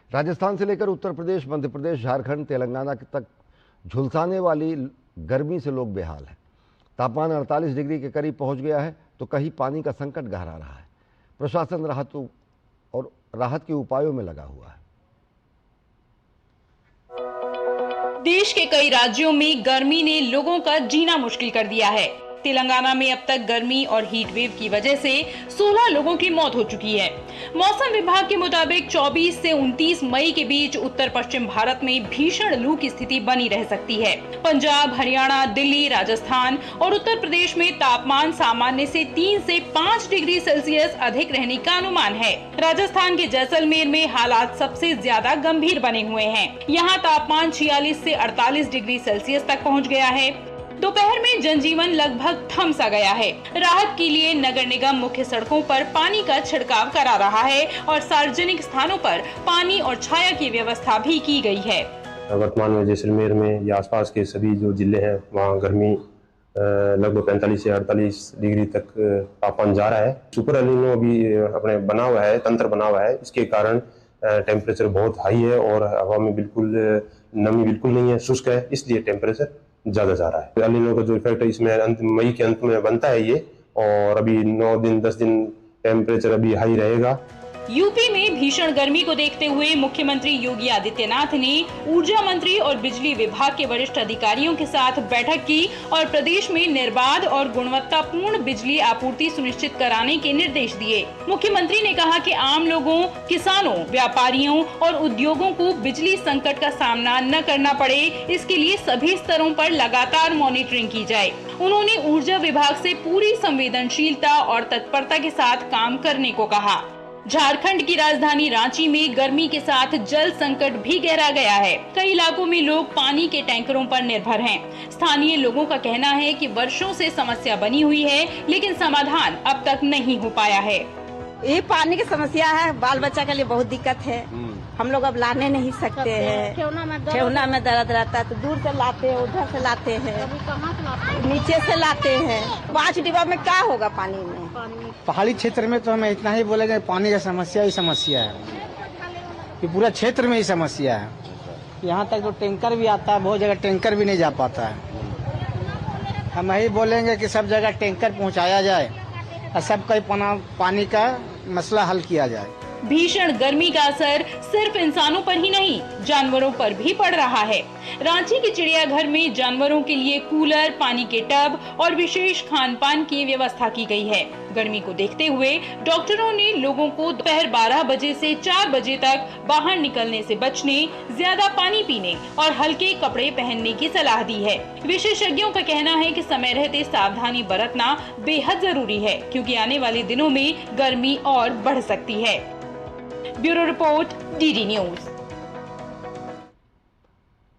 राजस्थान से लेकर उत्तर प्रदेश, मध्य प्रदेश, झारखंड, तेलंगाना तक झुलसाने वाली गर्मी से लोग बेहाल हैं। तापमान 48 डिग्री के करीब पहुंच गया है तो कहीं पानी का संकट गहरा रहा है। प्रशासन राहत के उपायों में लगा हुआ है। देश के कई राज्यों में गर्मी ने लोगों का जीना मुश्किल कर दिया है। तेलंगाना में अब तक गर्मी और हीट वेव की वजह से 16 लोगों की मौत हो चुकी है। मौसम विभाग के मुताबिक 24 से 29 मई के बीच उत्तर पश्चिम भारत में भीषण लू की स्थिति बनी रह सकती है। पंजाब, हरियाणा, दिल्ली, राजस्थान और उत्तर प्रदेश में तापमान सामान्य से 3 से 5 डिग्री सेल्सियस अधिक रहने का अनुमान है। राजस्थान के जैसलमेर में हालात सबसे ज्यादा गंभीर बने हुए हैं। यहाँ तापमान 46 से 48 डिग्री सेल्सियस तक पहुँच गया है। दोपहर में जनजीवन लगभग थम सा गया है। राहत के लिए नगर निगम मुख्य सड़कों पर पानी का छिड़काव करा रहा है और सार्वजनिक स्थानों पर पानी और छाया की व्यवस्था भी की गई है। वर्तमान में जैसलमेर में या आसपास के सभी जो जिले हैं वहाँ गर्मी लगभग 45 से 48 डिग्री तक तापमान जा रहा है। सुपर एलिनो भी अपने बना हुआ है, तंत्र बना हुआ है। इसके कारण टेम्परेचर बहुत हाई है और हवा में बिल्कुल नमी बिल्कुल नहीं है, शुष्क है, इसलिए टेम्परेचर ज्यादा जा रहा है। एलिनो का जो इफेक्ट है इसमें मई के अंत में बनता है ये, और अभी 9 दिन 10 दिन टेम्परेचर अभी हाई रहेगा। यूपी में भीषण गर्मी को देखते हुए मुख्यमंत्री योगी आदित्यनाथ ने ऊर्जा मंत्री और बिजली विभाग के वरिष्ठ अधिकारियों के साथ बैठक की और प्रदेश में निर्बाध और गुणवत्तापूर्ण बिजली आपूर्ति सुनिश्चित कराने के निर्देश दिए। मुख्यमंत्री ने कहा कि आम लोगों, किसानों, व्यापारियों और उद्योगों को बिजली संकट का सामना न करना पड़े, इसके लिए सभी स्तरों पर लगातार मॉनिटरिंग की जाए। उन्होंने ऊर्जा विभाग से पूरी संवेदनशीलता और तत्परता के साथ काम करने को कहा। झारखंड की राजधानी रांची में गर्मी के साथ जल संकट भी गहरा गया है। कई इलाकों में लोग पानी के टैंकरों पर निर्भर हैं। स्थानीय लोगों का कहना है कि वर्षों से समस्या बनी हुई है, लेकिन समाधान अब तक नहीं हो पाया है। ये पानी की समस्या है, बाल बच्चा के लिए बहुत दिक्कत है। हम लोग अब लाने नहीं सकते हैं। ठेवना में दर्द रहता है तो दूर से लाते हैं, उधर से लाते हैं, नीचे से लाते हैं। 5 डिब्बा में क्या होगा पानी में? पहाड़ी क्षेत्र में तो हमें इतना ही बोलेंगे, पानी का समस्या ही समस्या है कि पूरा क्षेत्र में ही समस्या है। यहाँ तक तो टैंकर भी आता है, बहुत जगह टैंकर भी नहीं जा पाता है। हम यही बोलेंगे कि सब जगह टैंकर पहुँचाया जाए और सबका पानी का मसला हल किया जाए। भीषण गर्मी का असर सिर्फ इंसानों पर ही नहीं, जानवरों पर भी पड़ रहा है। रांची के चिड़ियाघर में जानवरों के लिए कूलर, पानी के टब और विशेष खान पान की व्यवस्था की गई है। गर्मी को देखते हुए डॉक्टरों ने लोगों को दोपहर 12 बजे से 4 बजे तक बाहर निकलने से बचने, ज्यादा पानी पीने और हल्के कपड़े पहनने की सलाह दी है। विशेषज्ञों का कहना है कि समय रहते सावधानी बरतना बेहद जरूरी है, क्योंकि आने वाले दिनों में गर्मी और बढ़ सकती है। Bureau report, DD news.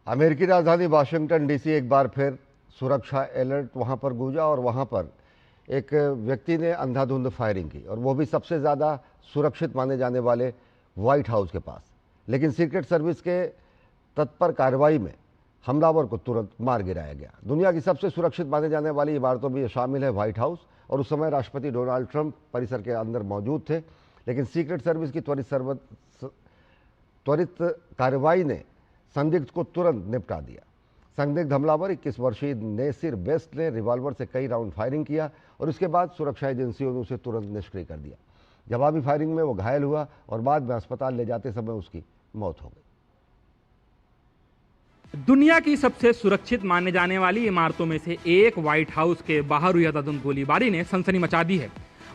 अमेरिकी राजधानी वाशिंगटन डीसी एक बार फिर सुरक्षा अलर्ट वहां पर गूंजा और वहां पर एक व्यक्ति ने अंधाधुंध फायरिंग की, और वो भी सबसे ज़्यादा सुरक्षित माने जाने वाले व्हाइट हाउस के पास। लेकिन सीक्रेट सर्विस के तत्पर कार्रवाई में हमलावर को तुरंत मार गिराया गया। दुनिया की सबसे सुरक्षित माने जाने वाली इमारतों में शामिल है व्हाइट हाउस, और उस समय राष्ट्रपति डोनाल्ड ट्रंप परिसर के अंदर मौजूद थे। लेकिन सीक्रेट सर्विस की त्वरित कार्रवाई ने संदिग्ध को तुरंत निपटा दिया। संदिग्ध हमलावर 21 वर्षीय नेसिर बेस्ट ने रिवॉल्वर से कई राउंड फायरिंग किया और उसके बाद सुरक्षा एजेंसियों ने उसे तुरंत निष्क्रिय कर दिया। जवाबी फायरिंग में वो घायल हुआ और बाद में अस्पताल ले जाते समय उसकी मौत हो गई। दुनिया की सबसे सुरक्षित माने जाने वाली इमारतों में से एक व्हाइट हाउस के बाहर हुई अंधाधुंध गोलीबारी ने सनसनी मचा दी है।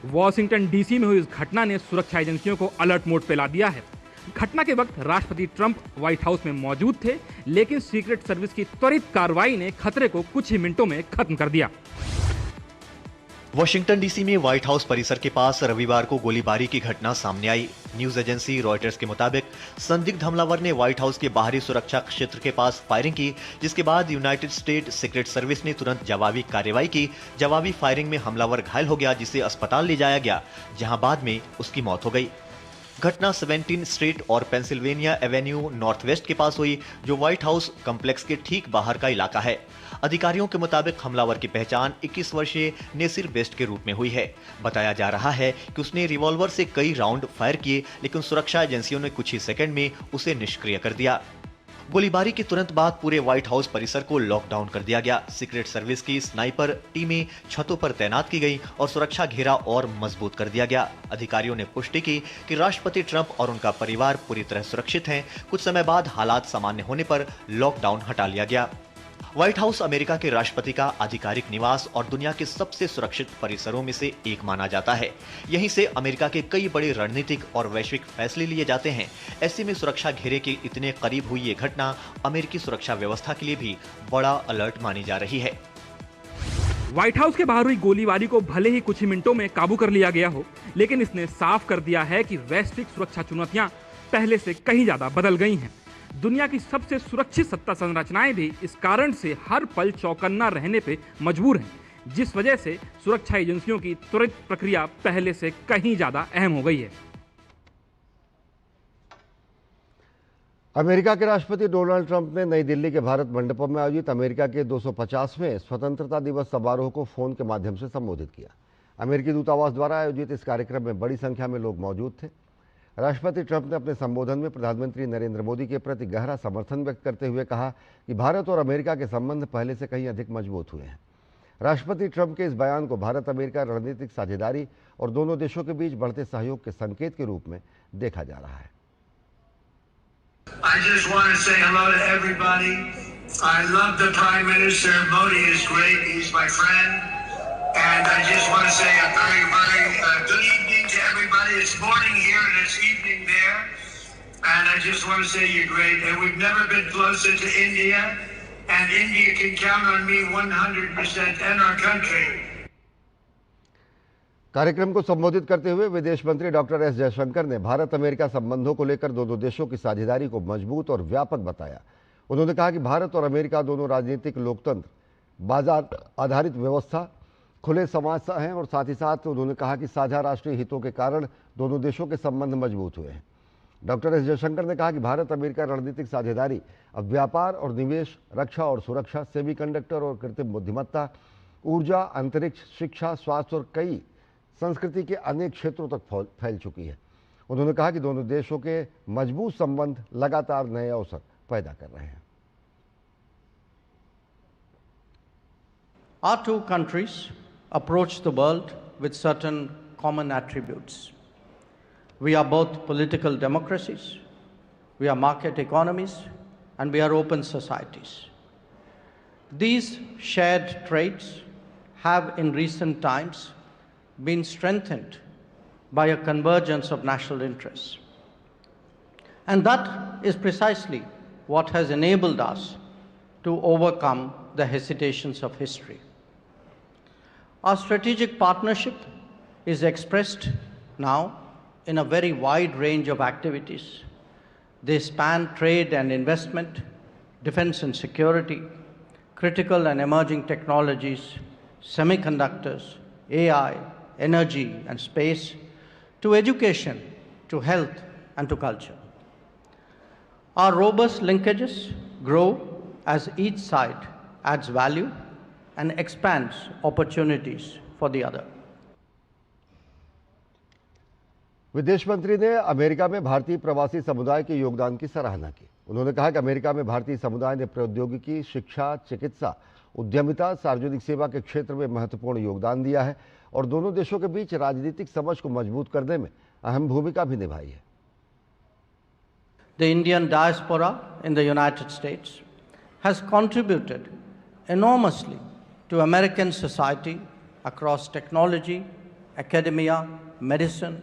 वॉशिंगटन डीसी में हुई इस घटना ने सुरक्षा एजेंसियों को अलर्ट मोड पे ला दिया है। घटना के वक्त राष्ट्रपति ट्रंप व्हाइट हाउस में मौजूद थे, लेकिन सीक्रेट सर्विस की त्वरित कार्रवाई ने खतरे को कुछ ही मिनटों में खत्म कर दिया। वॉशिंगटन डीसी में व्हाइट हाउस परिसर के पास रविवार को गोलीबारी की घटना सामने आई। न्यूज एजेंसी रॉयटर्स के मुताबिक संदिग्ध हमलावर ने व्हाइट हाउस के बाहरी सुरक्षा क्षेत्र के पास फायरिंग की, जिसके बाद यूनाइटेड स्टेट सीक्रेट सर्विस ने तुरंत जवाबी कार्रवाई की। जवाबी फायरिंग में हमलावर घायल हो गया, जिसे अस्पताल ले जाया गया, जहां बाद में उसकी मौत हो गई। घटना 17 स्ट्रीट और पेंसिल्वेनिया एवेन्यू नॉर्थ वेस्ट के पास हुई, जो व्हाइट हाउस कॉम्प्लेक्स के ठीक बाहर का इलाका है। अधिकारियों के मुताबिक हमलावर की पहचान 21 वर्षीय नेसिर बेस्ट के रूप में हुई है। बताया जा रहा है कि उसने रिवॉल्वर से कई राउंड फायर किए, लेकिन सुरक्षा एजेंसियों ने कुछ ही सेकंड में उसे निष्क्रिय कर दिया। गोलीबारी के तुरंत बाद पूरे व्हाइट हाउस परिसर को लॉकडाउन कर दिया गया। सीक्रेट सर्विस की स्नाइपर टीमें छतों पर तैनात की गई और सुरक्षा घेरा और मजबूत कर दिया गया। अधिकारियों ने पुष्टि की कि राष्ट्रपति ट्रंप और उनका परिवार पूरी तरह सुरक्षित हैं। कुछ समय बाद हालात सामान्य होने पर लॉकडाउन हटा लिया गया। व्हाइट हाउस अमेरिका के राष्ट्रपति का आधिकारिक निवास और दुनिया के सबसे सुरक्षित परिसरों में से एक माना जाता है। यहीं से अमेरिका के कई बड़े रणनीतिक और वैश्विक फैसले लिए जाते हैं। ऐसे में सुरक्षा घेरे के इतने करीब हुई ये घटना अमेरिकी सुरक्षा व्यवस्था के लिए भी बड़ा अलर्ट मानी जा रही है। व्हाइट हाउस के बाहर हुई गोलीबारी को भले ही कुछ ही मिनटों में काबू कर लिया गया हो, लेकिन इसने साफ कर दिया है कि वैश्विक सुरक्षा चुनौतियां पहले से कहीं ज्यादा बदल गई हैं। दुनिया की सबसे सुरक्षित सत्ता संरचनाएं भी इस कारण से हर पल चौकन्ना रहने पे मजबूर हैं, जिस वजह से सुरक्षा एजेंसियों की त्वरित प्रक्रिया पहले से कहीं ज्यादा अहम हो गई है। अमेरिका के राष्ट्रपति डोनाल्ड ट्रंप ने नई दिल्ली के भारत मंडपम में आयोजित अमेरिका के 250वें स्वतंत्रता दिवस समारोह को फोन के माध्यम से संबोधित किया। अमेरिकी दूतावास द्वारा आयोजित इस कार्यक्रम में बड़ी संख्या में लोग मौजूद थे। राष्ट्रपति ट्रंप ने अपने संबोधन में प्रधानमंत्री नरेंद्र मोदी के प्रति गहरा समर्थन व्यक्त करते हुए कहा कि भारत और अमेरिका के संबंध पहले से कहीं अधिक मजबूत हुए हैं। राष्ट्रपति ट्रंप के इस बयान को भारत अमेरिका रणनीतिक साझेदारी और दोनों देशों के बीच बढ़ते सहयोग के संकेत के रूप में देखा जा रहा है। I just want to say hello to everybody. I love the Prime Minister. Modi is great. He's my friend. And I just want to say a very, very good evening to everybody. It's morning here and it's evening there. And I just want to say you're great. And we've never been closer to India. And India can count on me 100% and our country. कार्यक्रम को संबोधित करते हुए विदेश मंत्री doctor S Jaishankar ने Bharat America संबंधों को लेकर दोनों देशों की साझेदारी को मजबूत और व्यापक बताया। उन्होंने कहा कि भारत और अमेरिका दोनों राजनीतिक लोकतंत्र, बाजार आधारित व्यवस्था, खुले समाज हैं और साथ ही साथ उन्होंने कहा कि साझा राष्ट्रीय हितों के कारण दोनों देशों के संबंध मजबूत हुए हैं। डॉक्टर एस जयशंकर ने कहा कि भारत अमेरिका रणनीतिक साझेदारी अब व्यापार और निवेश, रक्षा और सुरक्षा, सेमीकंडक्टर और कृत्रिम बुद्धिमत्ता, ऊर्जा, अंतरिक्ष, शिक्षा, स्वास्थ्य और कई संस्कृति के अनेक क्षेत्रों तक फैल चुकी है। उन्होंने कहा कि दोनों देशों के मजबूत संबंध लगातार नए अवसर पैदा कर रहे हैं। Our two countries approach the world with certain common attributes. We are both political democracies, we are market economies, and we are open societies. These shared traits have in recent times been strengthened by a convergence of national interests. And that is precisely what has enabled us to overcome the hesitations of history. Our strategic partnership is expressed now in a very wide range of activities. They span trade and investment, defense and security, critical and emerging technologies, semiconductors, AI, energy and space, to education, to health and to culture. Our robust linkages grow as each side adds value and expands opportunities for the other. विदेश मंत्री ने America में भारतीय प्रवासी समुदाय के योगदान की सराहना की। उन्होंने कहा कि अमेरिका में भारतीय समुदाय ने प्रौद्योगिकी, शिक्षा, चिकित्सा, उद्यमिता, सार्वजनिक सेवा के क्षेत्र में महत्वपूर्ण योगदान दिया है और दोनों देशों के बीच राजनीतिक समझ को मजबूत करने में अहम भूमिका भी निभाई है। The Indian diaspora in the United States has contributed enormously to American society across technology, academia, medicine,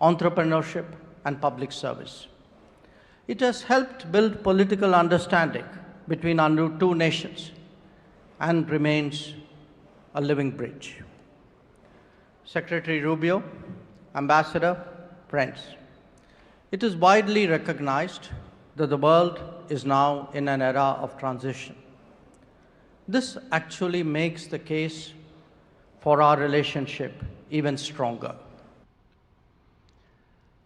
entrepreneurship, and public service. It has helped build political understanding between our two nations and remains a living bridge. Secretary Rubio, Ambassador, friends, it is widely recognized that the world is now in an era of transition. This actually makes the case for our relationship even stronger.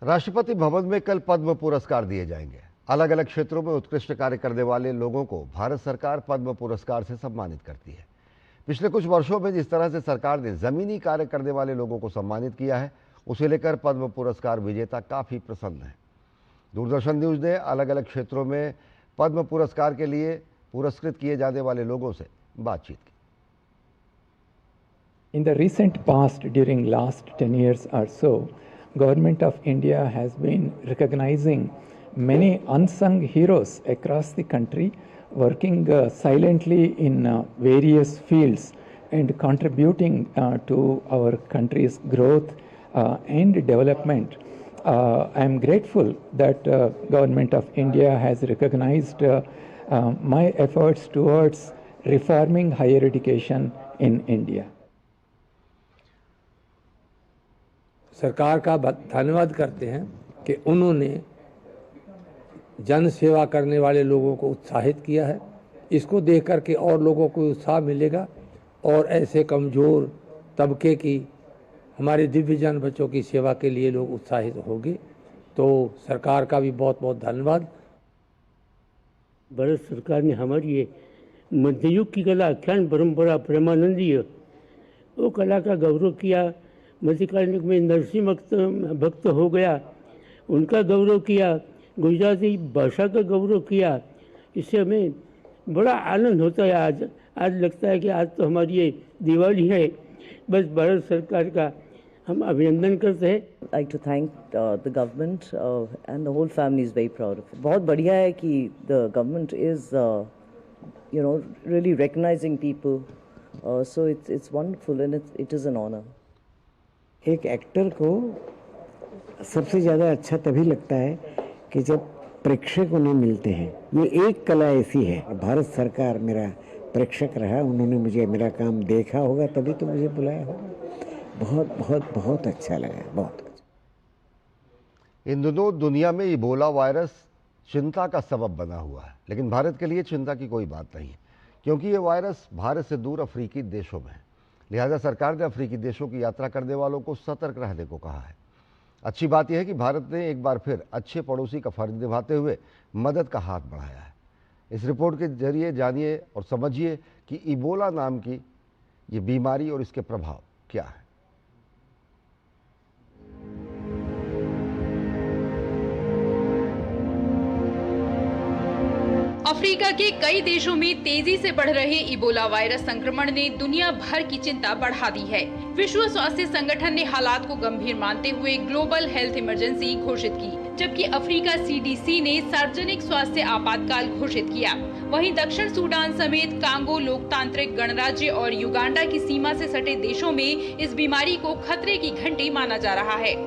Rashtrapati Bhavan में कल पद्म पुरस्कार दिए जाएंगे। अलग अलग क्षेत्रों में उत्कृष्ट कार्य करने वाले लोगों को भारत सरकार पद्म पुरस्कार से सम्मानित करती है। पिछले कुछ वर्षों में जिस तरह से सरकार ने जमीनी कार्य करने वाले लोगों को सम्मानित किया है, उसे लेकर पद्म पुरस्कार विजेता काफी प्रसन्न हैं। दूरदर्शन न्यूज ने अलग अलग क्षेत्रों में पद्म पुरस्कार के लिए पुरस्कृत किए जाने वाले लोगों से बातचीत की। In the recent past, during last 10 years or so, Government of India has been recognizing many unsung heroes across the country, working silently in various fields and contributing to our country's growth and development. I am grateful that Government of India has recognized my efforts towards reforming higher education in India. सरकार का धन्यवाद करते हैं कि उन्होंने जन सेवा करने वाले लोगों को उत्साहित किया है। इसको देख कर के और लोगों को उत्साह मिलेगा और ऐसे कमज़ोर तबके की हमारे दिव्यांग बच्चों की सेवा के लिए लोग उत्साहित होंगे। तो सरकार का भी बहुत बहुत धन्यवाद। भारत सरकार ने हमारी ये मध्ययुग की कला आख्यान परंपरा प्रेमानंदीय वो कला का गौरव किया। मध्यकालीन में नरसिंह भक्त हो गया, उनका गौरव किया, गुजराती भाषा का गौरव किया। इससे हमें बड़ा आनंद होता है। आज लगता है कि आज तो हमारी ये दिवाली है। बस भारत सरकार का हम अभिनंदन करते हैं। Like to thank the government and the whole family is very proud of it. बहुत बढ़िया है कि the government is really recognizing people. So it's wonderful and it is an honor. एक एक्टर को सबसे ज़्यादा अच्छा तभी लगता है कि जब प्रेक्षक उन्हें मिलते हैं। ये एक कला ऐसी है। भारत सरकार मेरा प्रेक्षक रहा, उन्होंने मुझे मेरा काम देखा होगा तभी तो मुझे बुलाया होगा। बहुत बहुत बहुत अच्छा लगा, बहुत अच्छा। इन दिनों दुनिया में इबोला वायरस चिंता का सबब बना हुआ है, लेकिन भारत के लिए चिंता की कोई बात नहीं है क्योंकि ये वायरस भारत से दूर अफ्रीकी देशों में है। लिहाजा सरकार ने अफ्रीकी देशों की यात्रा करने वालों को सतर्क रहने को कहा है। अच्छी बात यह है कि भारत ने एक बार फिर अच्छे पड़ोसी का फर्ज निभाते हुए मदद का हाथ बढ़ाया है। इस रिपोर्ट के जरिए जानिए और समझिए कि इबोला नाम की ये बीमारी और इसके प्रभाव क्या है। अफ्रीका के कई देशों में तेजी से बढ़ रहे इबोला वायरस संक्रमण ने दुनिया भर की चिंता बढ़ा दी है। विश्व स्वास्थ्य संगठन ने हालात को गंभीर मानते हुए ग्लोबल हेल्थ इमरजेंसी घोषित की, जबकि अफ्रीका CDC ने सार्वजनिक स्वास्थ्य आपातकाल घोषित किया। वहीं दक्षिण सूडान समेत कांगो लोकतांत्रिक गणराज्य और युगांडा की सीमा से सटे देशों में इस बीमारी को खतरे की घंटी माना जा रहा है।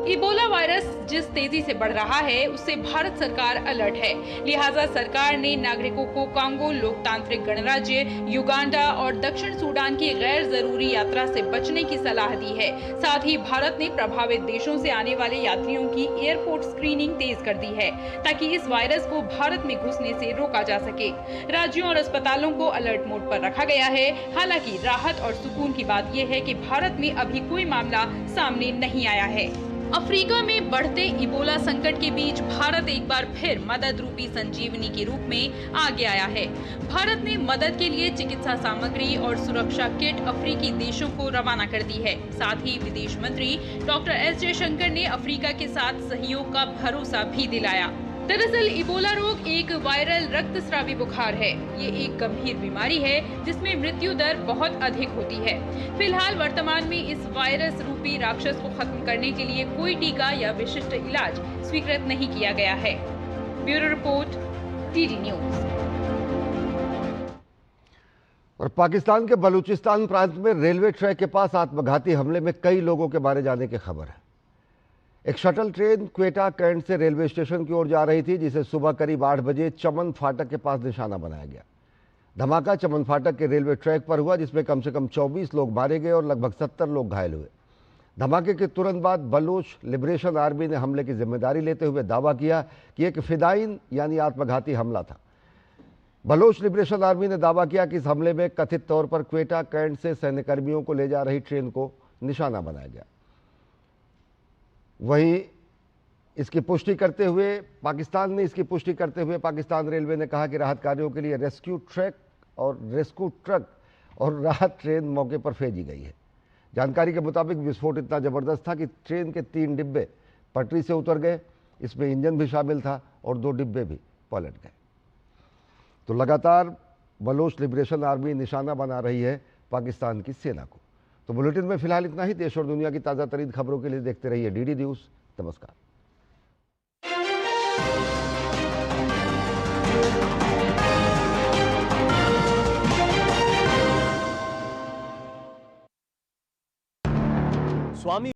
इबोला वायरस जिस तेजी से बढ़ रहा है उससे भारत सरकार अलर्ट है। लिहाजा सरकार ने नागरिकों को कांगो लोकतांत्रिक गणराज्य, युगांडा और दक्षिण सूडान की गैर जरूरी यात्रा से बचने की सलाह दी है। साथ ही भारत ने प्रभावित देशों से आने वाले यात्रियों की एयरपोर्ट स्क्रीनिंग तेज कर दी है, ताकि इस वायरस को भारत में घुसने से रोका जा सके। राज्यों और अस्पतालों को अलर्ट मोड पर रखा गया है। हालांकि राहत और सुकून की बात यह है कि भारत में अभी कोई मामला सामने नहीं आया है। अफ्रीका में बढ़ते इबोला संकट के बीच भारत एक बार फिर मदद रूपी संजीवनी के रूप में आगे आया है। भारत ने मदद के लिए चिकित्सा सामग्री और सुरक्षा किट अफ्रीकी देशों को रवाना कर दी है। साथ ही विदेश मंत्री डॉक्टर S जयशंकर ने अफ्रीका के साथ सहयोग का भरोसा भी दिलाया। दरअसल इबोला रोग एक वायरल रक्तस्रावी बुखार है। ये एक गंभीर बीमारी है जिसमें मृत्यु दर बहुत अधिक होती है। फिलहाल वर्तमान में इस वायरस रूपी राक्षस को खत्म करने के लिए कोई टीका या विशिष्ट इलाज स्वीकृत नहीं किया गया है। Bureau report, DD news. और पाकिस्तान के बलूचिस्तान प्रांत में रेलवे ट्रैक के पास आत्मघाती हमले में कई लोगों के मारे जाने की खबर है। एक शटल ट्रेन क्वेटा कैंट से रेलवे स्टेशन की ओर जा रही थी, जिसे सुबह करीब 8 बजे चमन फाटक के पास निशाना बनाया गया। धमाका चमन फाटक के रेलवे ट्रैक पर हुआ, जिसमें कम से कम 24 लोग मारे गए और लगभग 70 लोग घायल हुए। धमाके के तुरंत बाद बलूच लिबरेशन आर्मी ने हमले की जिम्मेदारी लेते हुए दावा किया कि एक फिदाइन यानी आत्मघाती हमला था। बलूच लिबरेशन आर्मी ने दावा किया कि इस हमले में कथित तौर पर क्वेटा कैंट से सैन्यकर्मियों को ले जा रही ट्रेन को निशाना बनाया गया। वहीं इसकी पुष्टि करते हुए पाकिस्तान रेलवे ने कहा कि राहत कार्यों के लिए रेस्क्यू ट्रक और राहत ट्रेन मौके पर भेजी गई है। जानकारी के मुताबिक विस्फोट इतना जबरदस्त था कि ट्रेन के 3 डिब्बे पटरी से उतर गए। इसमें इंजन भी शामिल था और 2 डिब्बे भी पलट गए। तो लगातार बलोच लिबरेशन आर्मी निशाना बना रही है पाकिस्तान की सेना को। तो बुलेटिन में फिलहाल इतना ही। देश और दुनिया की ताज़ा तरीन खबरों के लिए देखते रहिए DD न्यूज़। नमस्कार। स्वामी